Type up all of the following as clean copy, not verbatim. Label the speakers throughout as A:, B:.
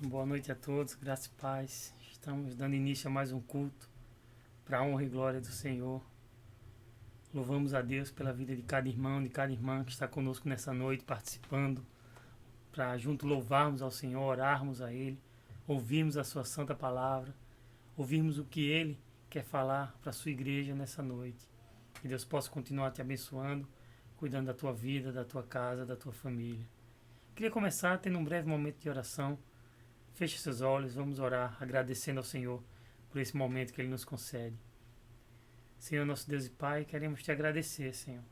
A: Boa noite a todos, graça e paz. Estamos dando início a mais um culto para a honra e glória do Senhor. Louvamos a Deus pela vida de cada irmão, de cada irmã que está conosco nessa noite, participando, para junto louvarmos ao Senhor, orarmos a Ele, ouvirmos a Sua Santa Palavra, ouvirmos o que Ele quer falar para a Sua igreja nessa noite. Que Deus possa continuar te abençoando, cuidando da tua vida, da tua casa, da tua família. Queria começar tendo um breve momento de oração. Feche seus olhos, vamos orar, agradecendo ao Senhor por esse momento que Ele nos concede. Senhor, nosso Deus e Pai, queremos te agradecer, Senhor,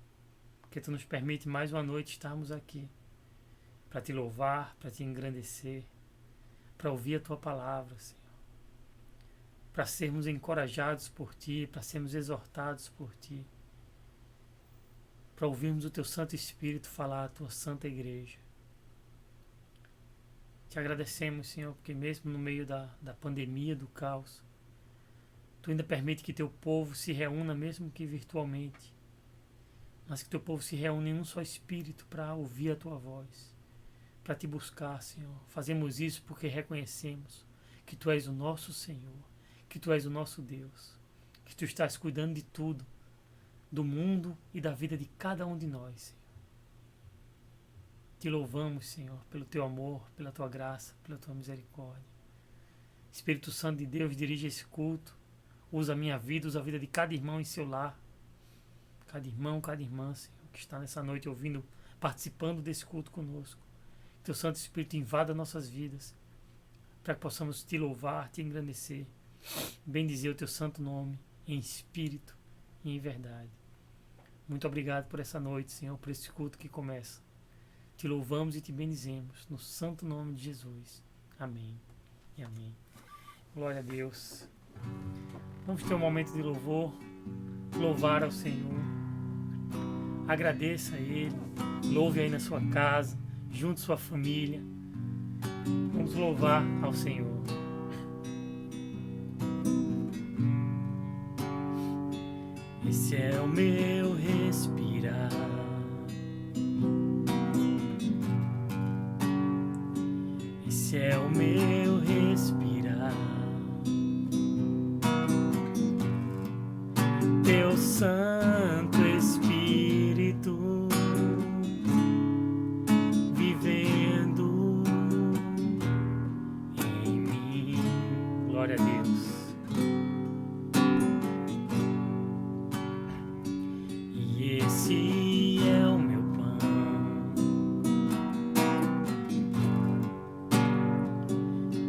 A: porque Tu nos permite mais uma noite estarmos aqui, para te louvar, para te engrandecer, para ouvir a Tua palavra, Senhor, para sermos encorajados por Ti, para sermos exortados por Ti, para ouvirmos o Teu Santo Espírito falar à Tua Santa Igreja. Te agradecemos, Senhor, porque mesmo no meio da pandemia, do caos, Tu ainda permite que Teu povo se reúna, mesmo que virtualmente, mas que Teu povo se reúna em um só Espírito para ouvir a Tua voz, para Te buscar, Senhor. Fazemos isso porque reconhecemos que Tu és o nosso Senhor, que Tu és o nosso Deus, que Tu estás cuidando de tudo, do mundo e da vida de cada um de nós, Senhor. Te louvamos, Senhor, pelo Teu amor, pela Tua graça, pela Tua misericórdia. Espírito Santo de Deus, dirige esse culto. Usa a minha vida, usa a vida de cada irmão em seu lar. Cada irmão, cada irmã, Senhor, que está nessa noite ouvindo, participando desse culto conosco. Teu Santo Espírito invada nossas vidas, para que possamos Te louvar, Te engrandecer, bendizer o Teu santo nome, em espírito e em verdade. Muito obrigado por essa noite, Senhor, por esse culto que começa. Te louvamos e Te bendizemos, no santo nome de Jesus. Amém e amém. Glória a Deus. Vamos ter um momento de louvor, louvar ao Senhor. Agradeça a Ele, louve aí na sua casa, junto à sua família. Vamos louvar ao Senhor. Esse é o meu respirar. Esse é o meu respirar. Teu Santo Espírito vivendo em mim. Glória a Deus. E esse é o meu pão.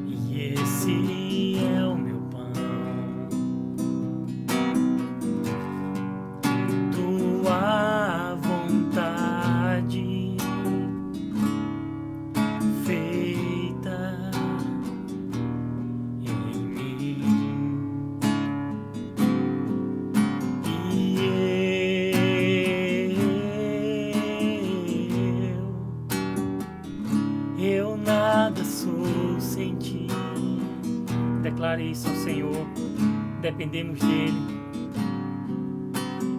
A: E esse é o meu pão. Tua vontade feita em mim. E eu nada sou sem Ti. Declare isso ao Senhor. Dependemos dEle.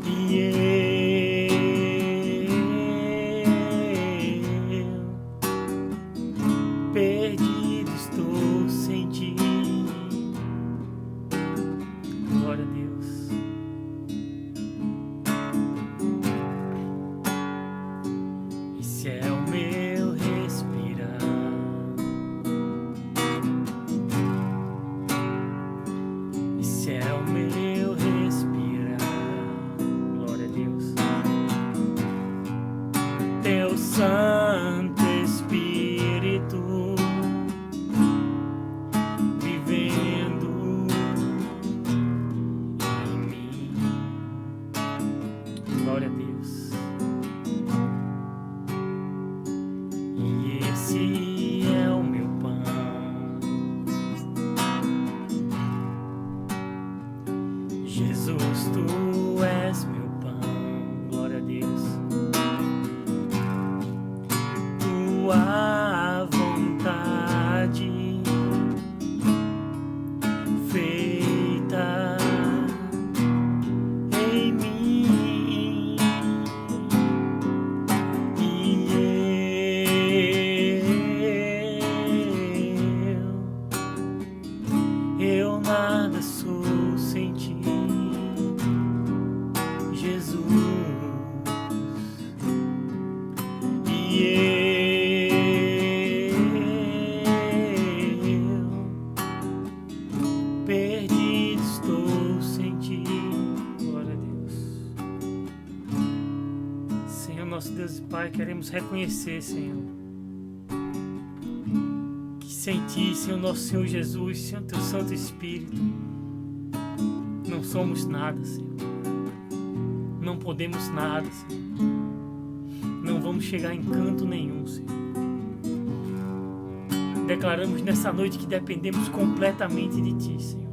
A: E eu perdido estou sem Ti. Glória a Deus. Esse é o meu respirar. Esse é o meu respirar. Glória a Deus. Teu Santo Espírito vivendo em mim. Glória a Deus. E esse é o meu pão. Jesus, Tu és meu pão. Glória a Deus. Tua vontade feita em mim. nosso Deus e Pai, queremos reconhecer, Senhor, que sem Ti, Senhor, nosso Senhor Jesus, Senhor, Teu Santo Espírito, não somos nada, Senhor. Não podemos nada, Senhor. Não vamos chegar em canto nenhum, Senhor. Declaramos nessa noite que dependemos completamente de Ti, Senhor.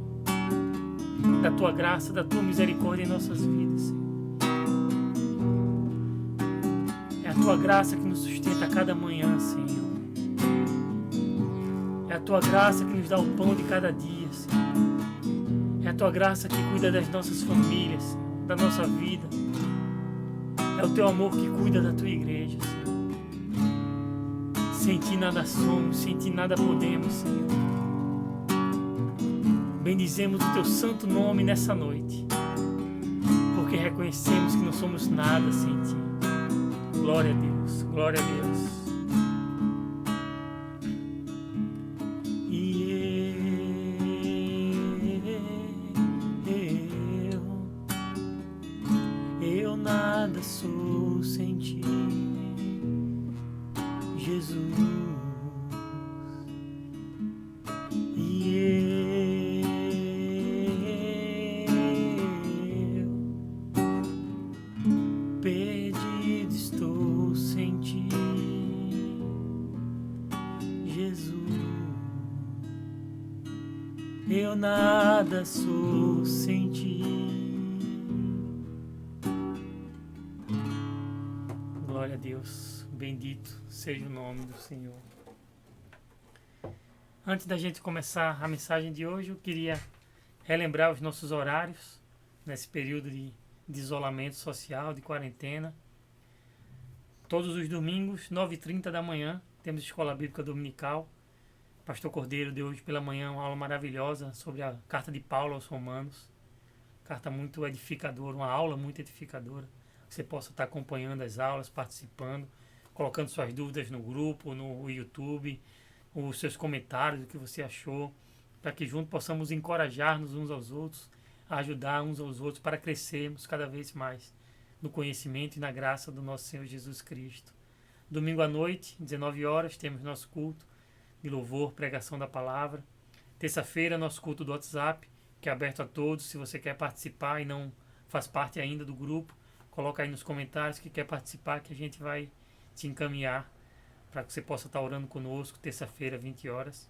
A: Da Tua graça, da Tua misericórdia em nossas vidas, Senhor. É a Tua graça que nos sustenta a cada manhã, Senhor. É a Tua graça que nos dá o pão de cada dia, Senhor. É a Tua graça que cuida das nossas famílias, Senhor, da nossa vida. É o Teu amor que cuida da Tua igreja, Senhor. Sem Ti nada somos, sem Ti nada podemos, Senhor. Bendizemos o Teu santo nome nessa noite, porque reconhecemos que não somos nada sem Ti. Glória a Deus, glória a Deus. E eu nada sou sem Ti, Jesus. E eu perdido estou sem Ti, Jesus. Eu nada sou sem Ti. Glória a Deus, bendito seja o nome do Senhor. Antes da gente começar a mensagem de hoje, eu queria relembrar os nossos horários nesse período de isolamento social, de quarentena. Todos os domingos, 9h30 da manhã, temos Escola Bíblica Dominical. Pastor Cordeiro deu hoje pela manhã uma aula maravilhosa sobre a carta de Paulo aos Romanos. Carta muito edificadora, uma aula muito edificadora. Você possa estar acompanhando as aulas, participando, colocando suas dúvidas no grupo, no YouTube, os seus comentários, o que você achou, para que juntos possamos encorajar-nos uns aos outros, ajudar uns aos outros para crescermos cada vez mais no conhecimento e na graça do nosso Senhor Jesus Cristo. Domingo à noite, 19 horas, temos nosso culto de louvor, pregação da palavra. Terça-feira, nosso culto do WhatsApp, que é aberto a todos. Se você quer participar e não faz parte ainda do grupo, coloca aí nos comentários que quer participar, que a gente vai te encaminhar para que você possa estar orando conosco. Terça-feira, 20 horas.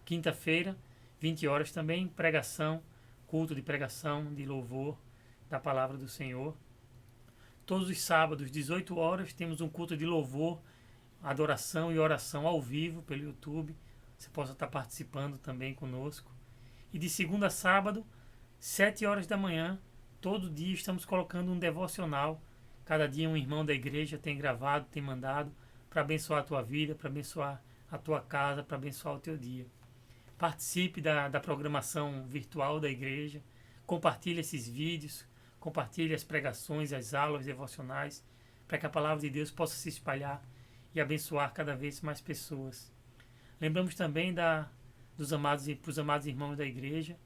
A: Quinta-feira, 20 horas também, pregação, culto de pregação, de louvor da palavra do Senhor. Todos os sábados, 18 horas, temos um culto de louvor, adoração e oração ao vivo pelo YouTube. Você possa estar participando também conosco. E de segunda a sábado, 7 horas da manhã, todo dia estamos colocando um devocional. Cada dia um irmão da igreja tem gravado, tem mandado para abençoar a tua vida, para abençoar a tua casa, para abençoar o teu dia. Participe da programação virtual da igreja. Compartilhe esses vídeos, compartilhe as pregações, as aulas devocionais, para que a palavra de Deus possa se espalhar e abençoar cada vez mais pessoas. Lembramos também para os amados irmãos da igreja,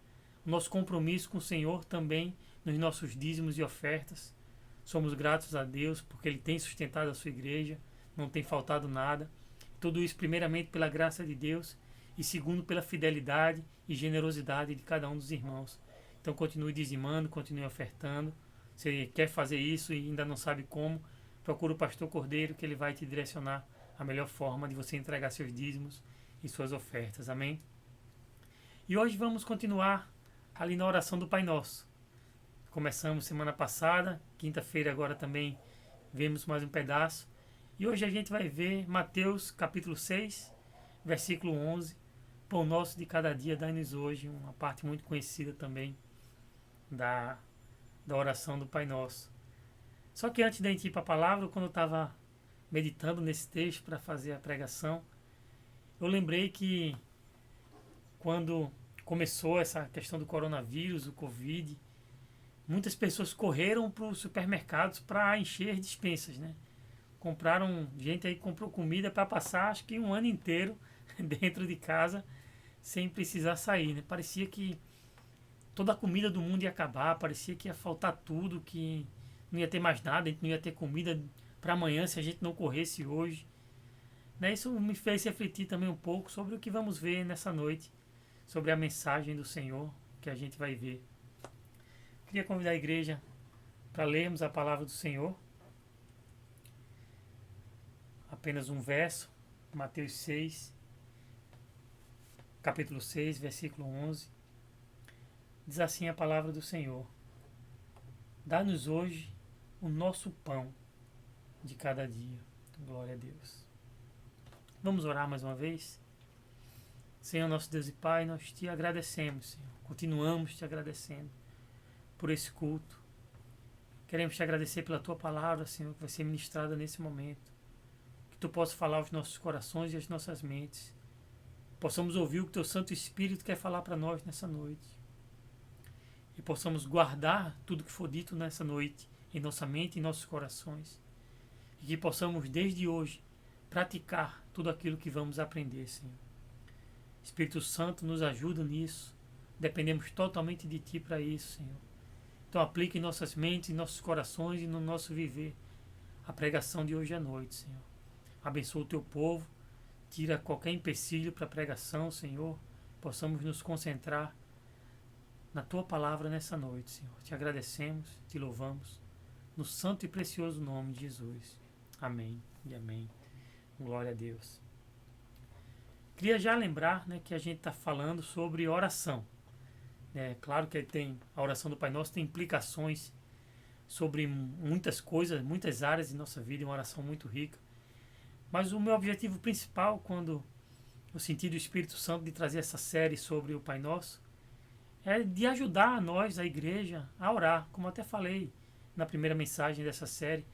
A: o nosso compromisso com o Senhor também nos nossos dízimos e ofertas. Somos gratos a Deus porque Ele tem sustentado a sua igreja, não tem faltado nada. Tudo isso primeiramente pela graça de Deus e segundo pela fidelidade e generosidade de cada um dos irmãos. Então continue dizimando, continue ofertando. Se quer fazer isso e ainda não sabe como, procura o pastor Cordeiro, que ele vai te direcionar a melhor forma de você entregar seus dízimos e suas ofertas. Amém? E hoje vamos continuar ali na oração do Pai Nosso. Começamos semana passada, quinta-feira agora também vemos mais um pedaço. E hoje a gente vai ver Mateus capítulo 6, versículo 11. Pão nosso de cada dia dai-nos hoje, uma parte muito conhecida também da oração do Pai Nosso. Só que antes de a gente ir para a palavra, quando eu estava meditando nesse texto para fazer a pregação, eu lembrei que quando começou essa questão do coronavírus, o Covid, muitas pessoas correram para os supermercados para encher despensas, né? Gente aí comprou comida para passar acho que um ano inteiro dentro de casa sem precisar sair, né? Parecia que toda a comida do mundo ia acabar, parecia que ia faltar tudo, que não ia ter mais nada, a gente não ia ter comida para amanhã se a gente não corresse hoje. Né? Isso me fez refletir também um pouco sobre o que vamos ver nessa noite, sobre a mensagem do Senhor que a gente vai ver. Queria convidar a igreja para lermos a palavra do Senhor. Apenas um verso, Mateus 6, capítulo 6, versículo 11. Diz assim a palavra do Senhor: Dá-nos hoje o nosso pão de cada dia. Glória a Deus. Vamos orar mais uma vez? Senhor, nosso Deus e Pai, nós te agradecemos, Senhor. Continuamos te agradecendo por esse culto. Queremos te agradecer pela tua palavra, Senhor, que vai ser ministrada nesse momento. Que tu possa falar aos nossos corações e às nossas mentes. Possamos ouvir o que teu Santo Espírito quer falar para nós nessa noite. E possamos guardar tudo que for dito nessa noite em nossa mente e em nossos corações. E que possamos, desde hoje, praticar tudo aquilo que vamos aprender, Senhor. Espírito Santo, nos ajuda nisso. Dependemos totalmente de Ti para isso, Senhor. Então aplique em nossas mentes, em nossos corações e no nosso viver a pregação de hoje à noite, Senhor. Abençoa o Teu povo. Tira qualquer empecilho para a pregação, Senhor. Possamos nos concentrar na Tua palavra nessa noite, Senhor. Te agradecemos, te louvamos. No santo e precioso nome de Jesus. Amém e amém. Glória a Deus. Queria já lembrar, né, que a gente está falando sobre oração. Claro que a oração do Pai Nosso tem implicações sobre muitas coisas, muitas áreas de nossa vida, uma oração muito rica. Mas o meu objetivo principal, quando eu senti do Espírito Santo de trazer essa série sobre o Pai Nosso, é de ajudar nós, a igreja, a orar. Como eu até falei na primeira mensagem dessa série,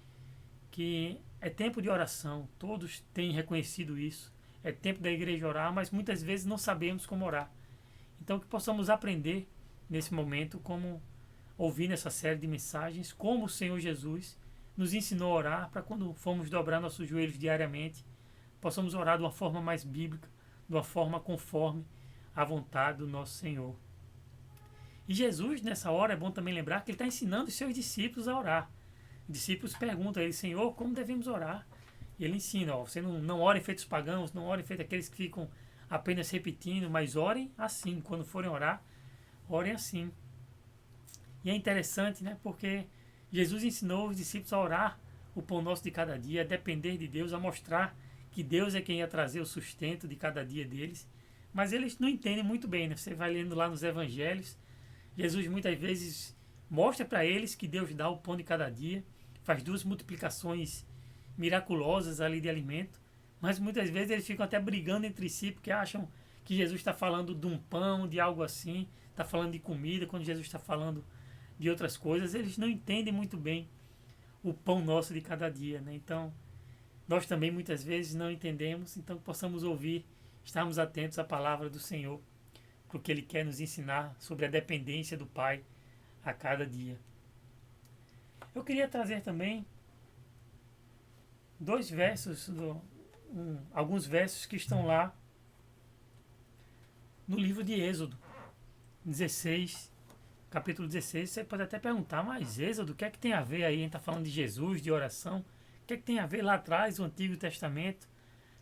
A: que é tempo de oração, todos têm reconhecido isso. É tempo da igreja orar, mas muitas vezes não sabemos como orar. Então que possamos aprender nesse momento, como ouvir nessa série de mensagens, como o Senhor Jesus nos ensinou a orar, para quando formos dobrar nossos joelhos diariamente, possamos orar de uma forma mais bíblica, de uma forma conforme a vontade do nosso Senhor. E Jesus, nessa hora, é bom também lembrar que Ele está ensinando os seus discípulos a orar. Os discípulos perguntam a Ele: Senhor, como devemos orar? E Ele ensina: você não orem feito os pagãos, não orem feito aqueles que ficam apenas repetindo, mas orem assim. Quando forem orar, orem assim. E é interessante, né? Porque Jesus ensinou os discípulos a orar o pão nosso de cada dia, a depender de Deus, a mostrar que Deus é quem ia trazer o sustento de cada dia deles. Mas eles não entendem muito bem, né? Você vai lendo lá nos evangelhos, Jesus muitas vezes mostra para eles que Deus dá o pão de cada dia, faz 2 multiplicações miraculosas ali de alimento, mas muitas vezes eles ficam até brigando entre si, porque acham que Jesus está falando de um pão, de algo assim, está falando de comida, quando Jesus está falando de outras coisas. Eles não entendem muito bem o pão nosso de cada dia, né? Então, nós também muitas vezes não entendemos, então possamos ouvir, estarmos atentos à palavra do Senhor, porque Ele quer nos ensinar sobre a dependência do Pai a cada dia. Eu queria trazer também 2 versos, alguns versos que estão lá no livro de Êxodo 16, capítulo 16. Você pode até perguntar: mas Êxodo, o que é que tem a ver aí? A gente está falando de Jesus, de oração. O que é que tem a ver lá atrás, o Antigo Testamento?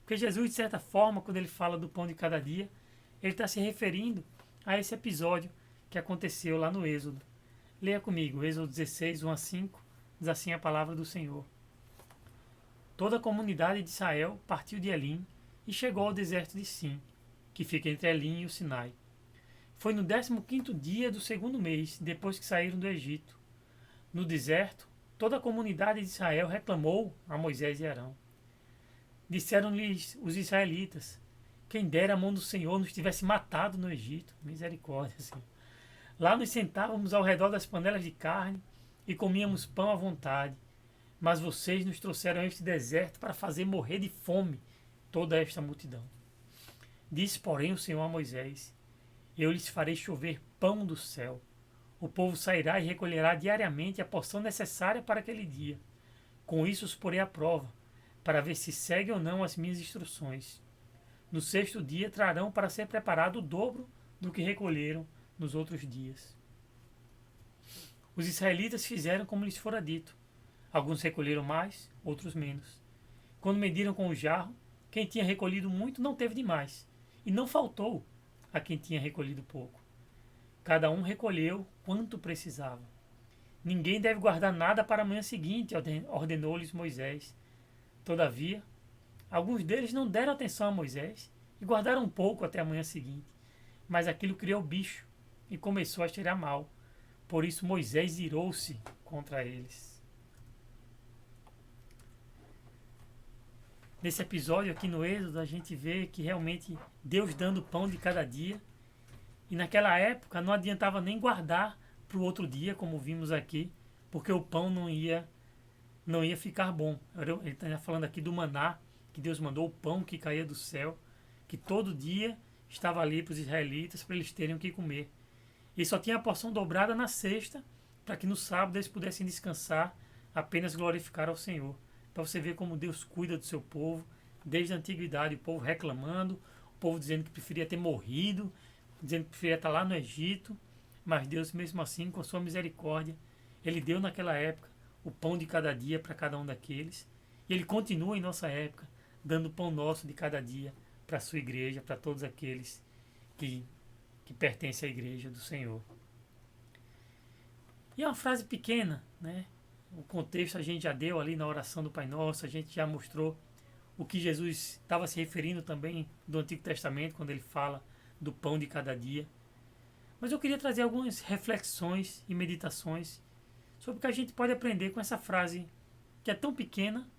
A: Porque Jesus, de certa forma, quando Ele fala do pão de cada dia, Ele está se referindo a esse episódio que aconteceu lá no Êxodo. Leia comigo, Êxodo 16, 1 a 5, diz assim a palavra do Senhor. Toda a comunidade de Israel partiu de Elim e chegou ao deserto de Sim, que fica entre Elim e o Sinai. Foi no 15º dia do 2º mês, depois que saíram do Egito. No deserto, toda a comunidade de Israel reclamou a Moisés e Arão. Disseram-lhes os israelitas: quem dera a mão do Senhor nos tivesse matado no Egito. Misericórdia, Senhor. Lá nos sentávamos ao redor das panelas de carne e comíamos pão à vontade. Mas vocês nos trouxeram a este deserto para fazer morrer de fome toda esta multidão. Disse, porém, o Senhor a Moisés: eu lhes farei chover pão do céu. O povo sairá e recolherá diariamente a porção necessária para aquele dia. Com isso os porei à prova, para ver se seguem ou não as minhas instruções. No 6º dia trarão para ser preparado o dobro do que recolheram nos outros dias. Os israelitas fizeram como lhes fora dito. Alguns recolheram mais, outros menos. Quando mediram com o jarro, quem tinha recolhido muito não teve demais, e não faltou a quem tinha recolhido pouco. Cada um recolheu quanto precisava. Ninguém deve guardar nada para a manhã seguinte, ordenou-lhes Moisés. Todavia, alguns deles não deram atenção a Moisés e guardaram um pouco até a manhã seguinte. Mas aquilo criou bicho e começou a cheirar mal. Por isso Moisés irou-se contra eles. Nesse episódio aqui no Êxodo, a gente vê que realmente Deus dando pão de cada dia. E naquela época não adiantava nem guardar para o outro dia, como vimos aqui, porque o pão não ia ficar bom. Ele está falando aqui do maná, que Deus mandou, o pão que caía do céu, que todo dia estava ali para os israelitas, para eles terem o que comer. E só tinha a porção dobrada na sexta, para que no sábado eles pudessem descansar, apenas glorificar ao Senhor. Para você ver como Deus cuida do seu povo, desde a antiguidade, o povo reclamando, o povo dizendo que preferia ter morrido, dizendo que preferia estar lá no Egito, mas Deus mesmo assim, com sua misericórdia, Ele deu naquela época o pão de cada dia para cada um daqueles, e Ele continua em nossa época, dando o pão nosso de cada dia para a sua igreja, para todos aqueles que pertencem à igreja do Senhor. E é uma frase pequena, né? O contexto a gente já deu ali na oração do Pai Nosso, a gente já mostrou o que Jesus estava se referindo também do Antigo Testamento, quando ele fala do pão de cada dia. Mas eu queria trazer algumas reflexões e meditações sobre o que a gente pode aprender com essa frase que é tão pequena,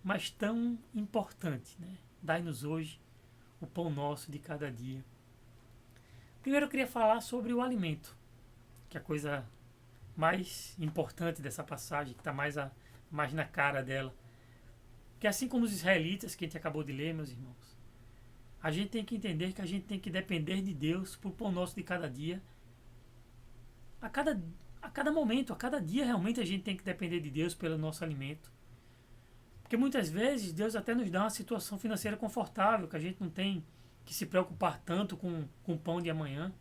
A: mas tão importante, né? Dai-nos hoje o pão nosso de cada dia. Primeiro eu queria falar sobre o alimento, que é a coisa mais importante dessa passagem, que está mais na cara dela. Que assim como os israelitas, que a gente acabou de ler, meus irmãos, a gente tem que entender que a gente tem que depender de Deus por pão nosso de cada dia. A cada momento, a cada dia, realmente a gente tem que depender de Deus pelo nosso alimento. Porque muitas vezes Deus até nos dá uma situação financeira confortável, que a gente não tem que se preocupar tanto com o pão de amanhã.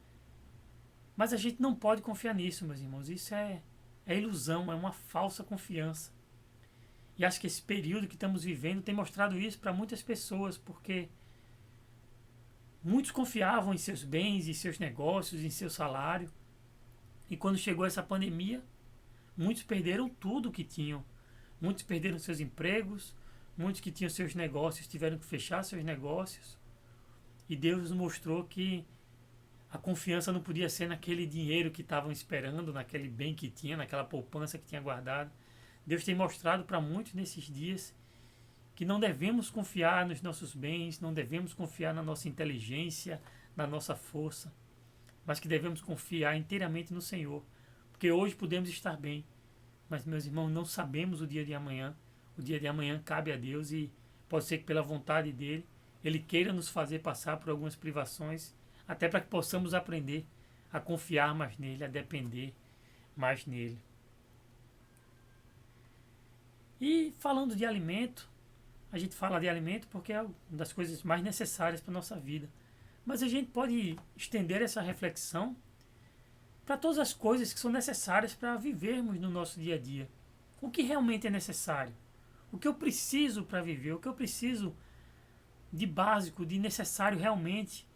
A: Mas a gente não pode confiar nisso, meus irmãos. Isso é ilusão, é uma falsa confiança. E acho que esse período que estamos vivendo tem mostrado isso para muitas pessoas, porque muitos confiavam em seus bens, em seus negócios, em seu salário. E quando chegou essa pandemia, muitos perderam tudo o que tinham. Muitos perderam seus empregos, muitos que tinham seus negócios tiveram que fechar seus negócios. E Deus nos mostrou que a confiança não podia ser naquele dinheiro que estavam esperando, naquele bem que tinha, naquela poupança que tinha guardado. Deus tem mostrado para muitos nesses dias que não devemos confiar nos nossos bens, não devemos confiar na nossa inteligência, na nossa força, mas que devemos confiar inteiramente no Senhor. Porque hoje podemos estar bem, mas, meus irmãos, não sabemos o dia de amanhã. O dia de amanhã cabe a Deus e pode ser que pela vontade dEle, Ele queira nos fazer passar por algumas privações, até para que possamos aprender a confiar mais nele, a depender mais nele. E falando de alimento, a gente fala de alimento porque é uma das coisas mais necessárias para a nossa vida. Mas a gente pode estender essa reflexão para todas as coisas que são necessárias para vivermos no nosso dia a dia. O que realmente é necessário? O que eu preciso para viver? O que eu preciso de básico, de necessário realmente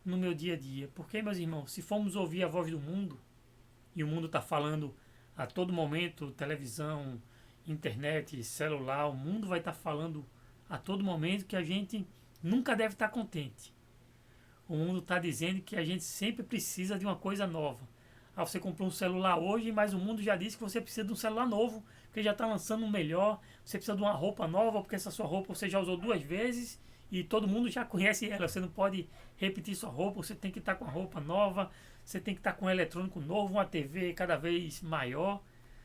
A: no meu dia a dia? Porque, meus irmãos, se formos ouvir a voz do mundo, e o mundo está falando a todo momento, televisão, internet, celular, o mundo vai estar falando a todo momento que a gente nunca deve estar contente. O mundo está dizendo que a gente sempre precisa de uma coisa nova. Ah, você comprou um celular hoje, mas o mundo já disse que você precisa de um celular novo, porque já está lançando um melhor. Você precisa de uma roupa nova, porque essa sua roupa você já usou 2 vezes e todo mundo já conhece ela. Você não pode repetir sua roupa, você tem que estar com a roupa nova, você tem que estar com um eletrônico novo, uma TV cada vez maior.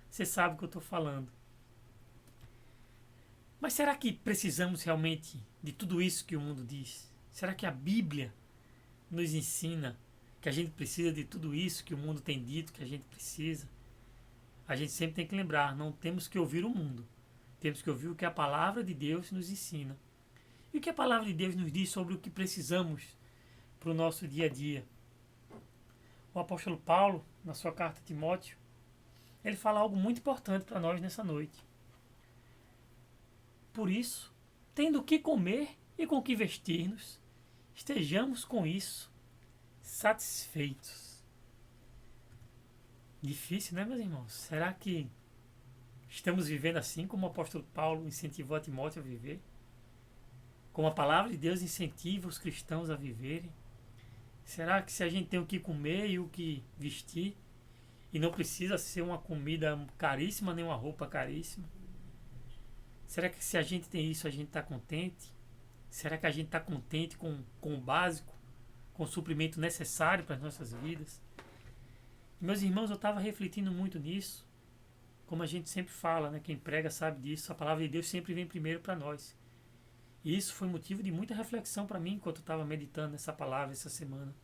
A: Você sabe o que eu estou falando. Mas será que precisamos realmente de tudo isso que o mundo diz? Será que a Bíblia nos ensina que a gente precisa de tudo isso que o mundo tem dito que a gente precisa? A gente sempre tem que lembrar, não temos que ouvir o mundo. Temos que ouvir o que a palavra de Deus nos ensina. E o que a palavra de Deus nos diz sobre o que precisamos para o nosso dia a dia? O apóstolo Paulo, na sua carta a Timóteo, ele fala algo muito importante para nós nessa noite. Por isso, tendo o que comer e com o que vestir-nos, estejamos com isso satisfeitos. Difícil, né, meus irmãos? Será que estamos vivendo assim como o apóstolo Paulo incentivou a Timóteo a viver? Como a palavra de Deus incentiva os cristãos a viverem? Será que se a gente tem o que comer e o que vestir, e não precisa ser uma comida caríssima nem uma roupa caríssima, será que se a gente tem isso a gente está contente? Será que a gente está contente com o básico, com o suprimento necessário para as nossas vidas? Meus irmãos, eu estava refletindo muito nisso. Como a gente sempre fala, né? Quem prega sabe disso, a palavra de Deus sempre vem primeiro para nós. E isso foi motivo de muita reflexão para mim enquanto eu estava meditando nessa palavra essa semana.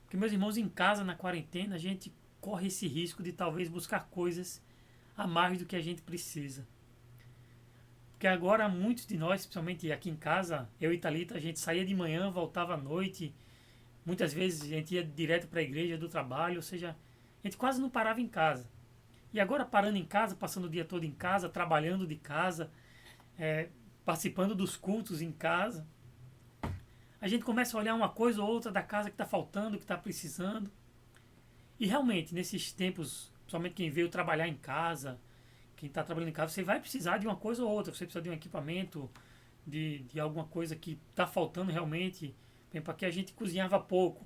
A: Porque, meus irmãos, em casa, na quarentena, a gente corre esse risco de talvez buscar coisas a mais do que a gente precisa. Porque agora muitos de nós, principalmente aqui em casa, eu e Thalita, a gente saía de manhã, voltava à noite. Muitas vezes a gente ia direto para a igreja do trabalho, ou seja, a gente quase não parava em casa. E agora parando em casa, passando o dia todo em casa, trabalhando de casa, participando dos cultos em casa, a gente começa a olhar uma coisa ou outra da casa que está faltando, que está precisando. E realmente, nesses tempos, principalmente quem veio trabalhar em casa, quem está trabalhando em casa, você vai precisar de uma coisa ou outra. Você precisa de um equipamento, de alguma coisa que está faltando realmente. Porque a gente cozinhava pouco,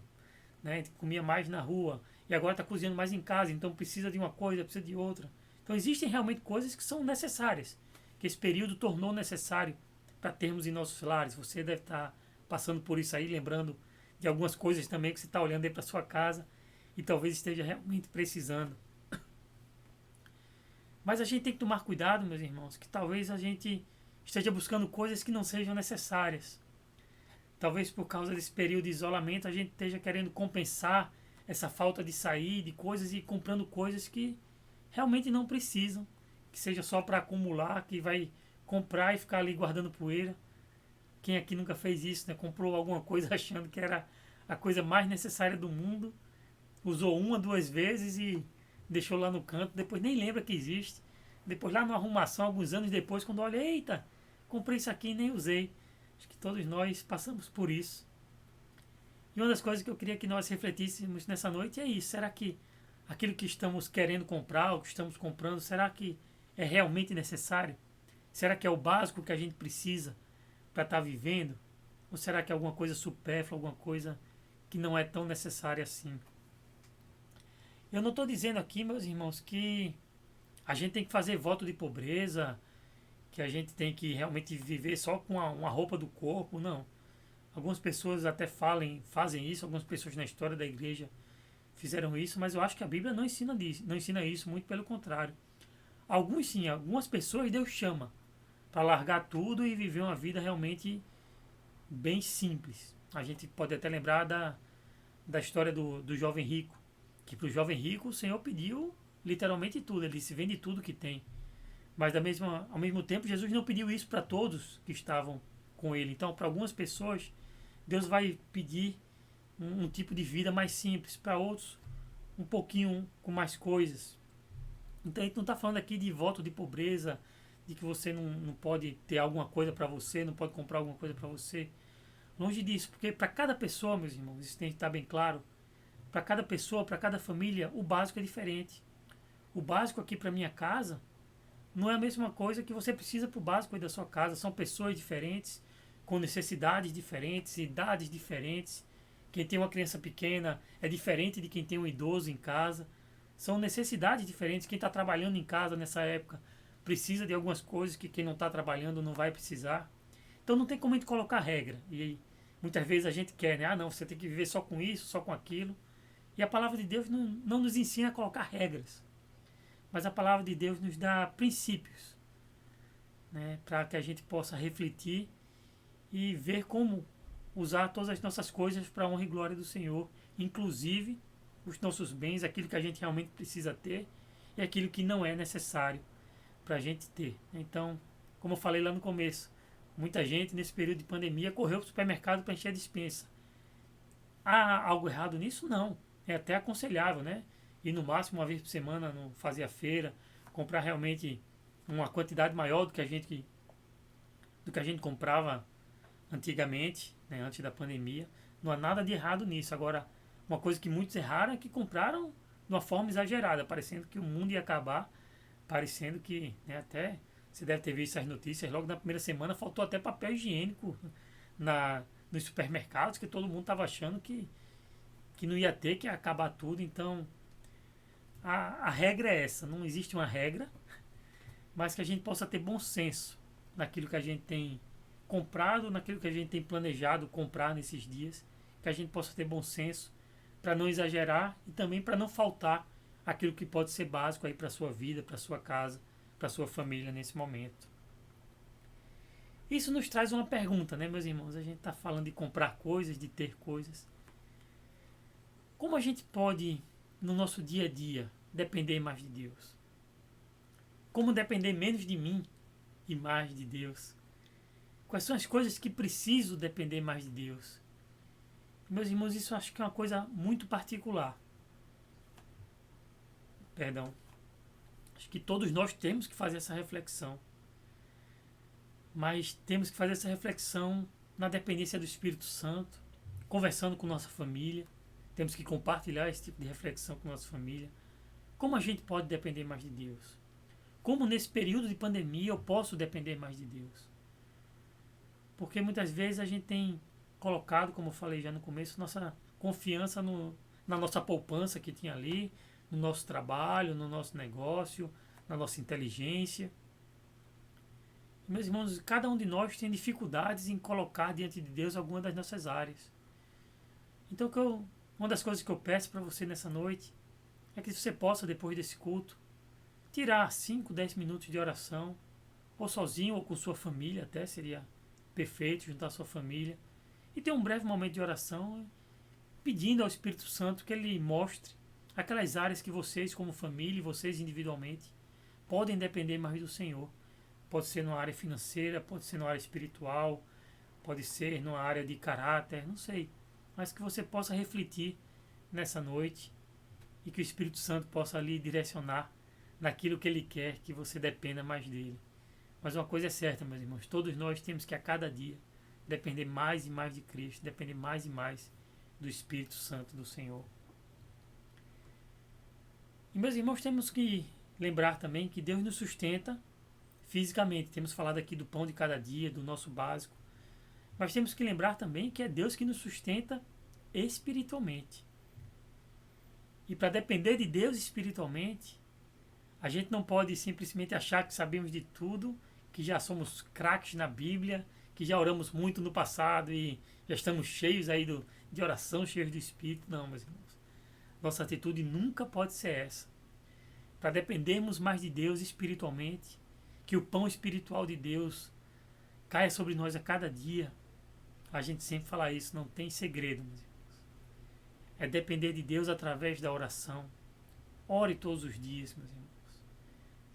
A: né? A gente comia mais na rua. E agora está cozinhando mais em casa. Então precisa de uma coisa, precisa de outra. Então existem realmente coisas que são necessárias. Que esse período tornou necessário para termos em nossos lares. Você deve estar passando por isso aí, lembrando de algumas coisas também que você está olhando aí para sua casa e talvez esteja realmente precisando. Mas a gente tem que tomar cuidado, meus irmãos, que talvez a gente esteja buscando coisas que não sejam necessárias. Talvez por causa desse período de isolamento a gente esteja querendo compensar essa falta de sair de coisas e comprando coisas que realmente não precisam, que seja só para acumular, que vai comprar e ficar ali guardando poeira. Quem aqui nunca fez isso, né? Comprou alguma coisa achando que era a coisa mais necessária do mundo, usou uma, duas vezes e deixou lá no canto, depois nem lembra que existe. Depois lá numa arrumação, alguns anos depois, quando olha, eita, comprei isso aqui e nem usei. Acho que todos nós passamos por isso. E uma das coisas que eu queria que nós refletíssemos nessa noite é isso. Será que aquilo que estamos querendo comprar, o que estamos comprando, será que é realmente necessário? Será que é o básico que a gente precisa para estar vivendo? Ou será que é alguma coisa supérflua, alguma coisa que não é tão necessária assim? Eu não estou dizendo aqui, meus irmãos, que a gente tem que fazer voto de pobreza, que a gente tem que realmente viver só com uma roupa do corpo, não. Algumas pessoas até fazem isso, algumas pessoas na história da igreja fizeram isso, mas eu acho que a Bíblia não ensina isso, muito pelo contrário. Alguns sim, algumas pessoas Deus chama para largar tudo e viver uma vida realmente bem simples. A gente pode até lembrar da história do jovem rico, que para o jovem rico o Senhor pediu literalmente tudo, ele se vende tudo que tem. Mas ao mesmo tempo Jesus não pediu isso para todos que estavam com ele. Então para algumas pessoas Deus vai pedir um tipo de vida mais simples, para outros um pouquinho com mais coisas. Então a gente não está falando aqui de voto de pobreza, de que você não pode ter alguma coisa para você, não pode comprar alguma coisa para você. Longe disso, porque para cada pessoa, meus irmãos, isso tem que estar bem claro, para cada pessoa, para cada família, o básico é diferente. O básico aqui para minha casa não é a mesma coisa que você precisa para o básico aí da sua casa. São pessoas diferentes, com necessidades diferentes, idades diferentes. Quem tem uma criança pequena é diferente de quem tem um idoso em casa. São necessidades diferentes. Quem está trabalhando em casa nessa época precisa de algumas coisas que quem não está trabalhando não vai precisar. Então não tem como a gente colocar regra. E muitas vezes a gente quer, né? Ah, não, você tem que viver só com isso, só com aquilo. E a palavra de Deus não nos ensina a colocar regras. Mas a palavra de Deus nos dá princípios, né? Para que a gente possa refletir e ver como usar todas as nossas coisas para a honra e glória do Senhor. Inclusive os nossos bens, aquilo que a gente realmente precisa ter e aquilo que não é necessário para a gente ter. Então, como eu falei lá no começo, muita gente nesse período de pandemia correu para o supermercado para encher a despensa. Há algo errado nisso? Não. É até aconselhável, né? Ir no máximo uma vez por semana, fazer a feira, comprar realmente uma quantidade maior do que a gente comprava antigamente, né, antes da pandemia. Não há nada de errado nisso. Agora, uma coisa que muitos erraram é que compraram de uma forma exagerada, parecendo que o mundo ia acabar, parecendo que, né, até você deve ter visto as notícias, logo na primeira semana faltou até papel higiênico nos supermercados, que todo mundo estava achando que não ia ter, que ia acabar tudo. Então, a regra é essa, não existe uma regra, mas que a gente possa ter bom senso naquilo que a gente tem comprado, naquilo que a gente tem planejado comprar nesses dias, que a gente possa ter bom senso para não exagerar e também para não faltar aquilo que pode ser básico aí para sua vida, para sua casa, para sua família nesse momento. Isso nos traz uma pergunta, né, meus irmãos? A gente está falando de comprar coisas, de ter coisas. Como a gente pode, no nosso dia a dia, depender mais de Deus? Como depender menos de mim e mais de Deus? Quais são as coisas que preciso depender mais de Deus? Meus irmãos, isso eu acho que é uma coisa muito particular. Perdão. Acho que todos nós temos que fazer essa reflexão. Mas temos que fazer essa reflexão na dependência do Espírito Santo, conversando com nossa família. Temos que compartilhar esse tipo de reflexão com nossa família. Como a gente pode depender mais de Deus? Como nesse período de pandemia eu posso depender mais de Deus? Porque muitas vezes a gente tem colocado, como eu falei já no começo, nossa confiança na nossa poupança que tinha ali, no nosso trabalho, no nosso negócio, na nossa inteligência. Meus irmãos, cada um de nós tem dificuldades em colocar diante de Deus alguma das nossas áreas. Então, uma das coisas que eu peço para você nessa noite é que você possa, depois desse culto, tirar 5, 10 minutos de oração, ou sozinho ou com sua família, até seria perfeito juntar a sua família, e ter um breve momento de oração, pedindo ao Espírito Santo que Ele mostre aquelas áreas que vocês, como família, e vocês individualmente, podem depender mais do Senhor. Pode ser numa área financeira, pode ser numa área espiritual, pode ser numa área de caráter, não sei. Mas que você possa refletir nessa noite e que o Espírito Santo possa lhe direcionar naquilo que Ele quer que você dependa mais dele. Mas uma coisa é certa, meus irmãos, todos nós temos que a cada dia depender mais e mais de Cristo, depender mais e mais do Espírito Santo do Senhor. E, meus irmãos, temos que lembrar também que Deus nos sustenta fisicamente. Temos falado aqui do pão de cada dia, do nosso básico. Mas temos que lembrar também que é Deus que nos sustenta espiritualmente. E para depender de Deus espiritualmente, a gente não pode simplesmente achar que sabemos de tudo, que já somos craques na Bíblia, que já oramos muito no passado e já estamos cheios aí de oração, cheios do Espírito. Não, meus irmãos. Nossa atitude nunca pode ser essa. Para dependermos mais de Deus espiritualmente, que o pão espiritual de Deus caia sobre nós a cada dia. A gente sempre fala isso, não tem segredo, meus irmãos. É depender de Deus através da oração. Ore todos os dias, meus irmãos.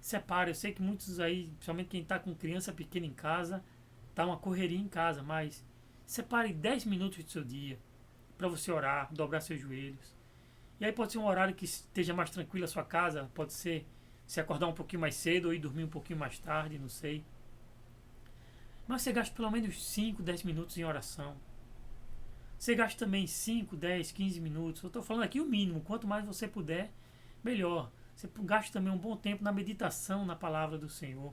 A: Separe, eu sei que muitos aí, principalmente quem está com criança pequena em casa, está uma correria em casa, mas separe 10 minutos do seu dia para você orar, dobrar seus joelhos. E aí pode ser um horário que esteja mais tranquilo a sua casa, pode ser se acordar um pouquinho mais cedo ou ir dormir um pouquinho mais tarde, não sei. Mas você gasta pelo menos 5, 10 minutos em oração. Você gasta também 5, 10, 15 minutos. Eu estou falando aqui o mínimo. Quanto mais você puder, melhor. Você gasta também um bom tempo na meditação na palavra do Senhor.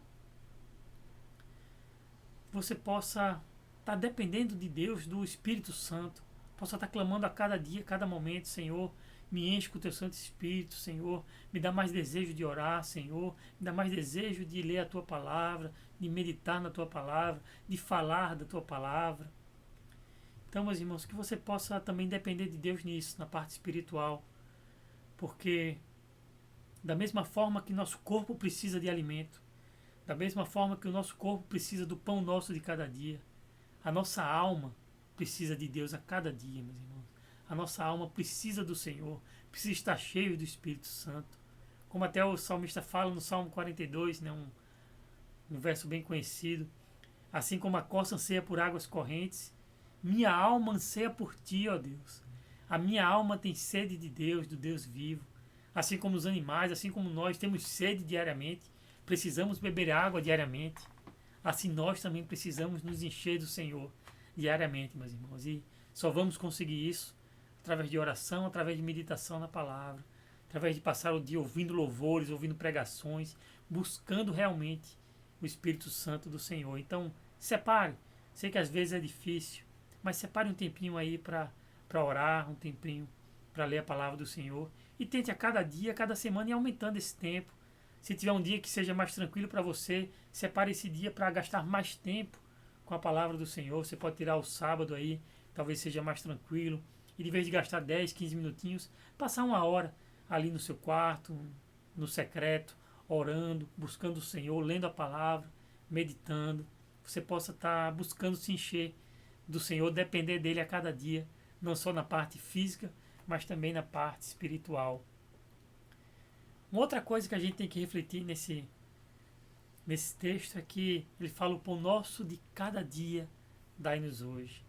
A: Você possa estar dependendo de Deus, do Espírito Santo. Possa estar clamando a cada dia, a cada momento, Senhor, me enche com o teu Santo Espírito, Senhor. Me dá mais desejo de orar, Senhor. Me dá mais desejo de ler a tua palavra, de meditar na tua palavra, de falar da tua palavra. Então, meus irmãos, que você possa também depender de Deus nisso, na parte espiritual. Porque da mesma forma que nosso corpo precisa de alimento, da mesma forma que o nosso corpo precisa do pão nosso de cada dia, a nossa alma precisa de Deus a cada dia, meus irmãos. A nossa alma precisa do Senhor, precisa estar cheio do Espírito Santo. Como até o salmista fala no Salmo 42, né, um verso bem conhecido. Assim como a corça anseia por águas correntes, minha alma anseia por ti, ó Deus. A minha alma tem sede de Deus, do Deus vivo. Assim como os animais, assim como nós temos sede diariamente, precisamos beber água diariamente, assim nós também precisamos nos encher do Senhor diariamente, meus irmãos. E só vamos conseguir isso através de oração, através de meditação na palavra, através de passar o dia ouvindo louvores, ouvindo pregações, buscando realmente o Espírito Santo do Senhor. Então, separe. Sei que às vezes é difícil, mas separe um tempinho aí para orar, um tempinho para ler a palavra do Senhor. E tente a cada dia, a cada semana ir aumentando esse tempo. Se tiver um dia que seja mais tranquilo para você, separe esse dia para gastar mais tempo com a palavra do Senhor. Você pode tirar o sábado aí, talvez seja mais tranquilo. E de vez de gastar 10, 15 minutinhos, passar uma hora ali no seu quarto, no secreto, orando, buscando o Senhor, lendo a palavra, meditando. Você possa estar buscando se encher do Senhor, depender dele a cada dia, não só na parte física, mas também na parte espiritual. Uma outra coisa que a gente tem que refletir nesse texto é que ele fala: o pão nosso de cada dia dai-nos hoje.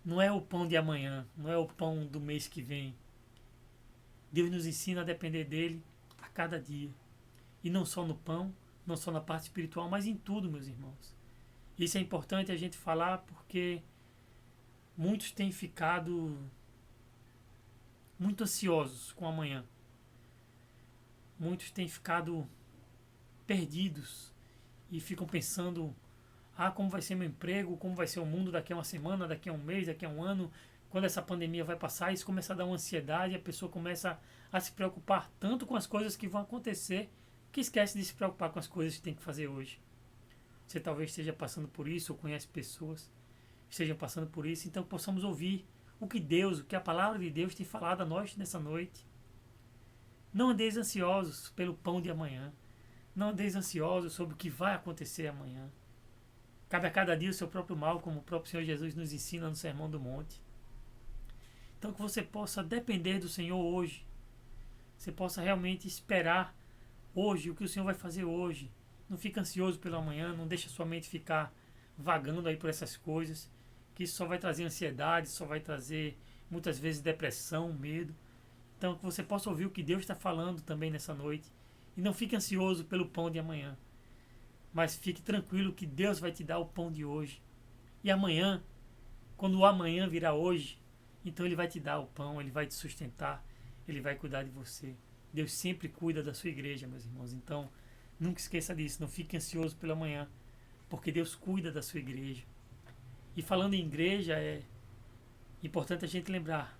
A: Não é o pão de amanhã, não é o pão do mês que vem. Deus nos ensina a depender dele a cada dia. E não só no pão, não só na parte espiritual, mas em tudo, meus irmãos. Isso é importante a gente falar porque muitos têm ficado muito ansiosos com amanhã. Muitos têm ficado perdidos e ficam pensando: como vai ser meu emprego, como vai ser o mundo daqui a uma semana, daqui a um mês, daqui a um ano, quando essa pandemia vai passar. Isso começa a dar uma ansiedade, a pessoa começa a se preocupar tanto com as coisas que vão acontecer, que esquece de se preocupar com as coisas que tem que fazer hoje. Você talvez esteja passando por isso, ou conhece pessoas que estejam passando por isso, então possamos ouvir o que a palavra de Deus tem falado a nós nessa noite. Não andeis ansiosos pelo pão de amanhã. Não andeis ansiosos sobre o que vai acontecer amanhã. Cabe a cada dia o seu próprio mal, como o próprio Senhor Jesus nos ensina no Sermão do Monte. Então que você possa depender do Senhor hoje. Você possa realmente esperar hoje o que o Senhor vai fazer hoje. Não fica ansioso pelo amanhã, não deixa sua mente ficar vagando aí por essas coisas, que isso só vai trazer ansiedade, só vai trazer muitas vezes depressão, medo. Então que você possa ouvir o que Deus está falando também nessa noite. E não fique ansioso pelo pão de amanhã. Mas fique tranquilo que Deus vai te dar o pão de hoje. E amanhã, quando o amanhã virar hoje, então Ele vai te dar o pão, Ele vai te sustentar, Ele vai cuidar de você. Deus sempre cuida da sua igreja, meus irmãos. Então, nunca esqueça disso, não fique ansioso pelo amanhã, porque Deus cuida da sua igreja. E falando em igreja, é importante a gente lembrar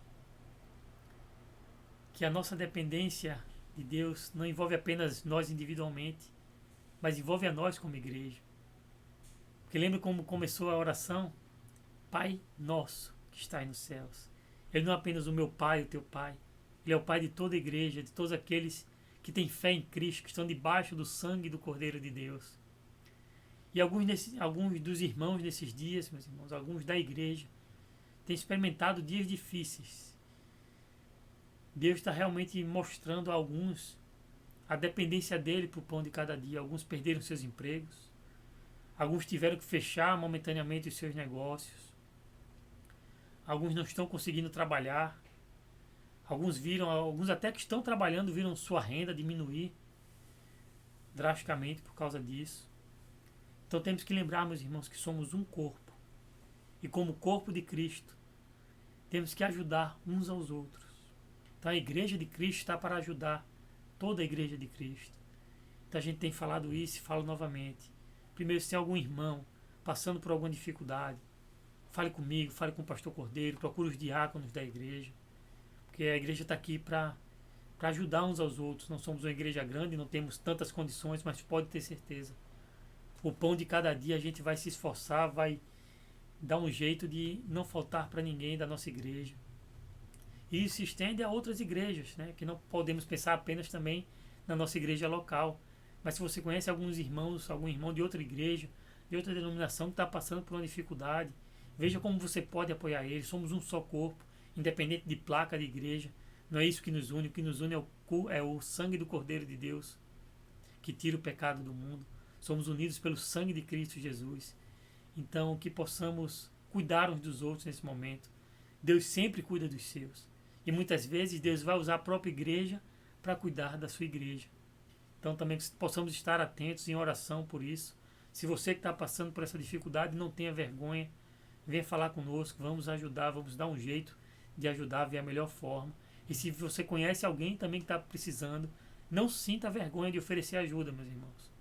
A: que a nossa dependência de Deus não envolve apenas nós individualmente, mas envolve a nós como igreja. Porque lembra como começou a oração? Pai nosso que está nos céus. Ele não é apenas o meu pai, o teu pai. Ele é o pai de toda a igreja, de todos aqueles que têm fé em Cristo, que estão debaixo do sangue do Cordeiro de Deus. E alguns dos irmãos nesses dias, meus irmãos, alguns da igreja, têm experimentado dias difíceis. Deus está realmente mostrando a alguns a dependência dele para o pão de cada dia. Alguns perderam seus empregos. Alguns tiveram que fechar momentaneamente os seus negócios. Alguns não estão conseguindo trabalhar. Alguns até que estão trabalhando, viram sua renda diminuir drasticamente por causa disso. Então temos que lembrar, meus irmãos, que somos um corpo. E como corpo de Cristo, temos que ajudar uns aos outros. Então a igreja de Cristo está para ajudar toda a igreja de Cristo. Então a gente tem falado isso e falo novamente. Primeiro, se tem algum irmão passando por alguma dificuldade, fale comigo, fale com o pastor Cordeiro, procure os diáconos da igreja. Porque a igreja está aqui para ajudar uns aos outros. Não somos uma igreja grande, não temos tantas condições, mas pode ter certeza. O pão de cada dia a gente vai se esforçar, vai dar um jeito de não faltar para ninguém da nossa igreja. E isso se estende a outras igrejas, né? Que não podemos pensar apenas também na nossa igreja local. Mas se você conhece alguns irmãos, algum irmão de outra igreja, de outra denominação que está passando por uma dificuldade, veja como você pode apoiar ele. Somos um só corpo, independente de placa de igreja. Não é isso que nos une. O que nos une é o sangue do Cordeiro de Deus, que tira o pecado do mundo. Somos unidos pelo sangue de Cristo Jesus. Então, que possamos cuidar uns dos outros nesse momento. Deus sempre cuida dos seus. E muitas vezes Deus vai usar a própria igreja para cuidar da sua igreja. Então também que possamos estar atentos em oração por isso. Se você que está passando por essa dificuldade, não tenha vergonha, venha falar conosco, vamos ajudar, vamos dar um jeito de ajudar, ver a melhor forma. E se você conhece alguém também que está precisando, não sinta vergonha de oferecer ajuda, meus irmãos.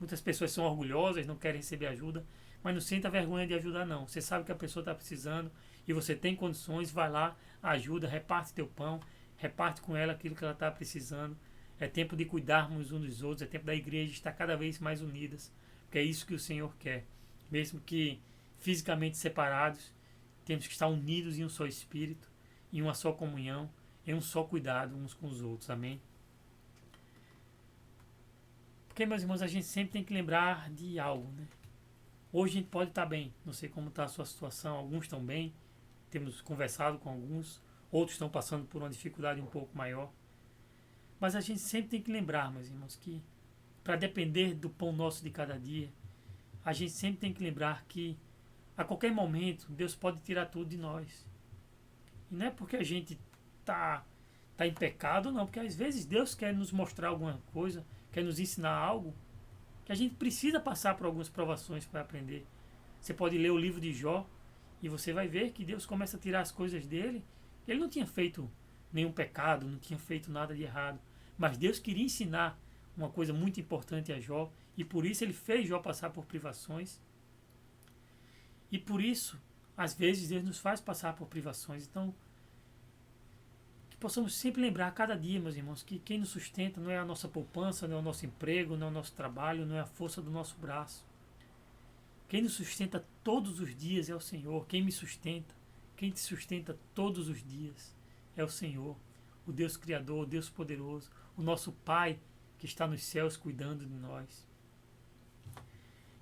A: Muitas pessoas são orgulhosas, não querem receber ajuda, mas não sinta vergonha de ajudar não. Você sabe que a pessoa está precisando e você tem condições, vai lá, ajuda, reparte teu pão, reparte com ela aquilo que ela está precisando. É tempo de cuidarmos uns dos outros, é tempo da igreja estar cada vez mais unidas, porque é isso que o Senhor quer. Mesmo que fisicamente separados, temos que estar unidos em um só espírito, em uma só comunhão, em um só cuidado uns com os outros. Amém? Porque, meus irmãos, a gente sempre tem que lembrar de algo, né? Hoje a gente pode estar bem, não sei como está a sua situação, alguns estão bem, temos conversado com alguns, outros estão passando por uma dificuldade um pouco maior. Mas a gente sempre tem que lembrar, meus irmãos, que para depender do pão nosso de cada dia, a gente sempre tem que lembrar que a qualquer momento Deus pode tirar tudo de nós. E não é porque a gente tá em pecado, não, porque às vezes Deus quer nos mostrar alguma coisa, quer nos ensinar algo, que a gente precisa passar por algumas provações para aprender. Você pode ler o livro de Jó e você vai ver que Deus começa a tirar as coisas dele. Ele não tinha feito nenhum pecado, não tinha feito nada de errado, mas Deus queria ensinar uma coisa muito importante a Jó e por isso ele fez Jó passar por privações. E por isso, às vezes, Deus nos faz passar por privações. Então, que possamos sempre lembrar a cada dia, meus irmãos, que quem nos sustenta não é a nossa poupança, não é o nosso emprego, não é o nosso trabalho, não é a força do nosso braço. Quem nos sustenta todos os dias é o Senhor. Quem me sustenta, quem te sustenta todos os dias é o Senhor, o Deus Criador, o Deus poderoso, o nosso Pai que está nos céus cuidando de nós.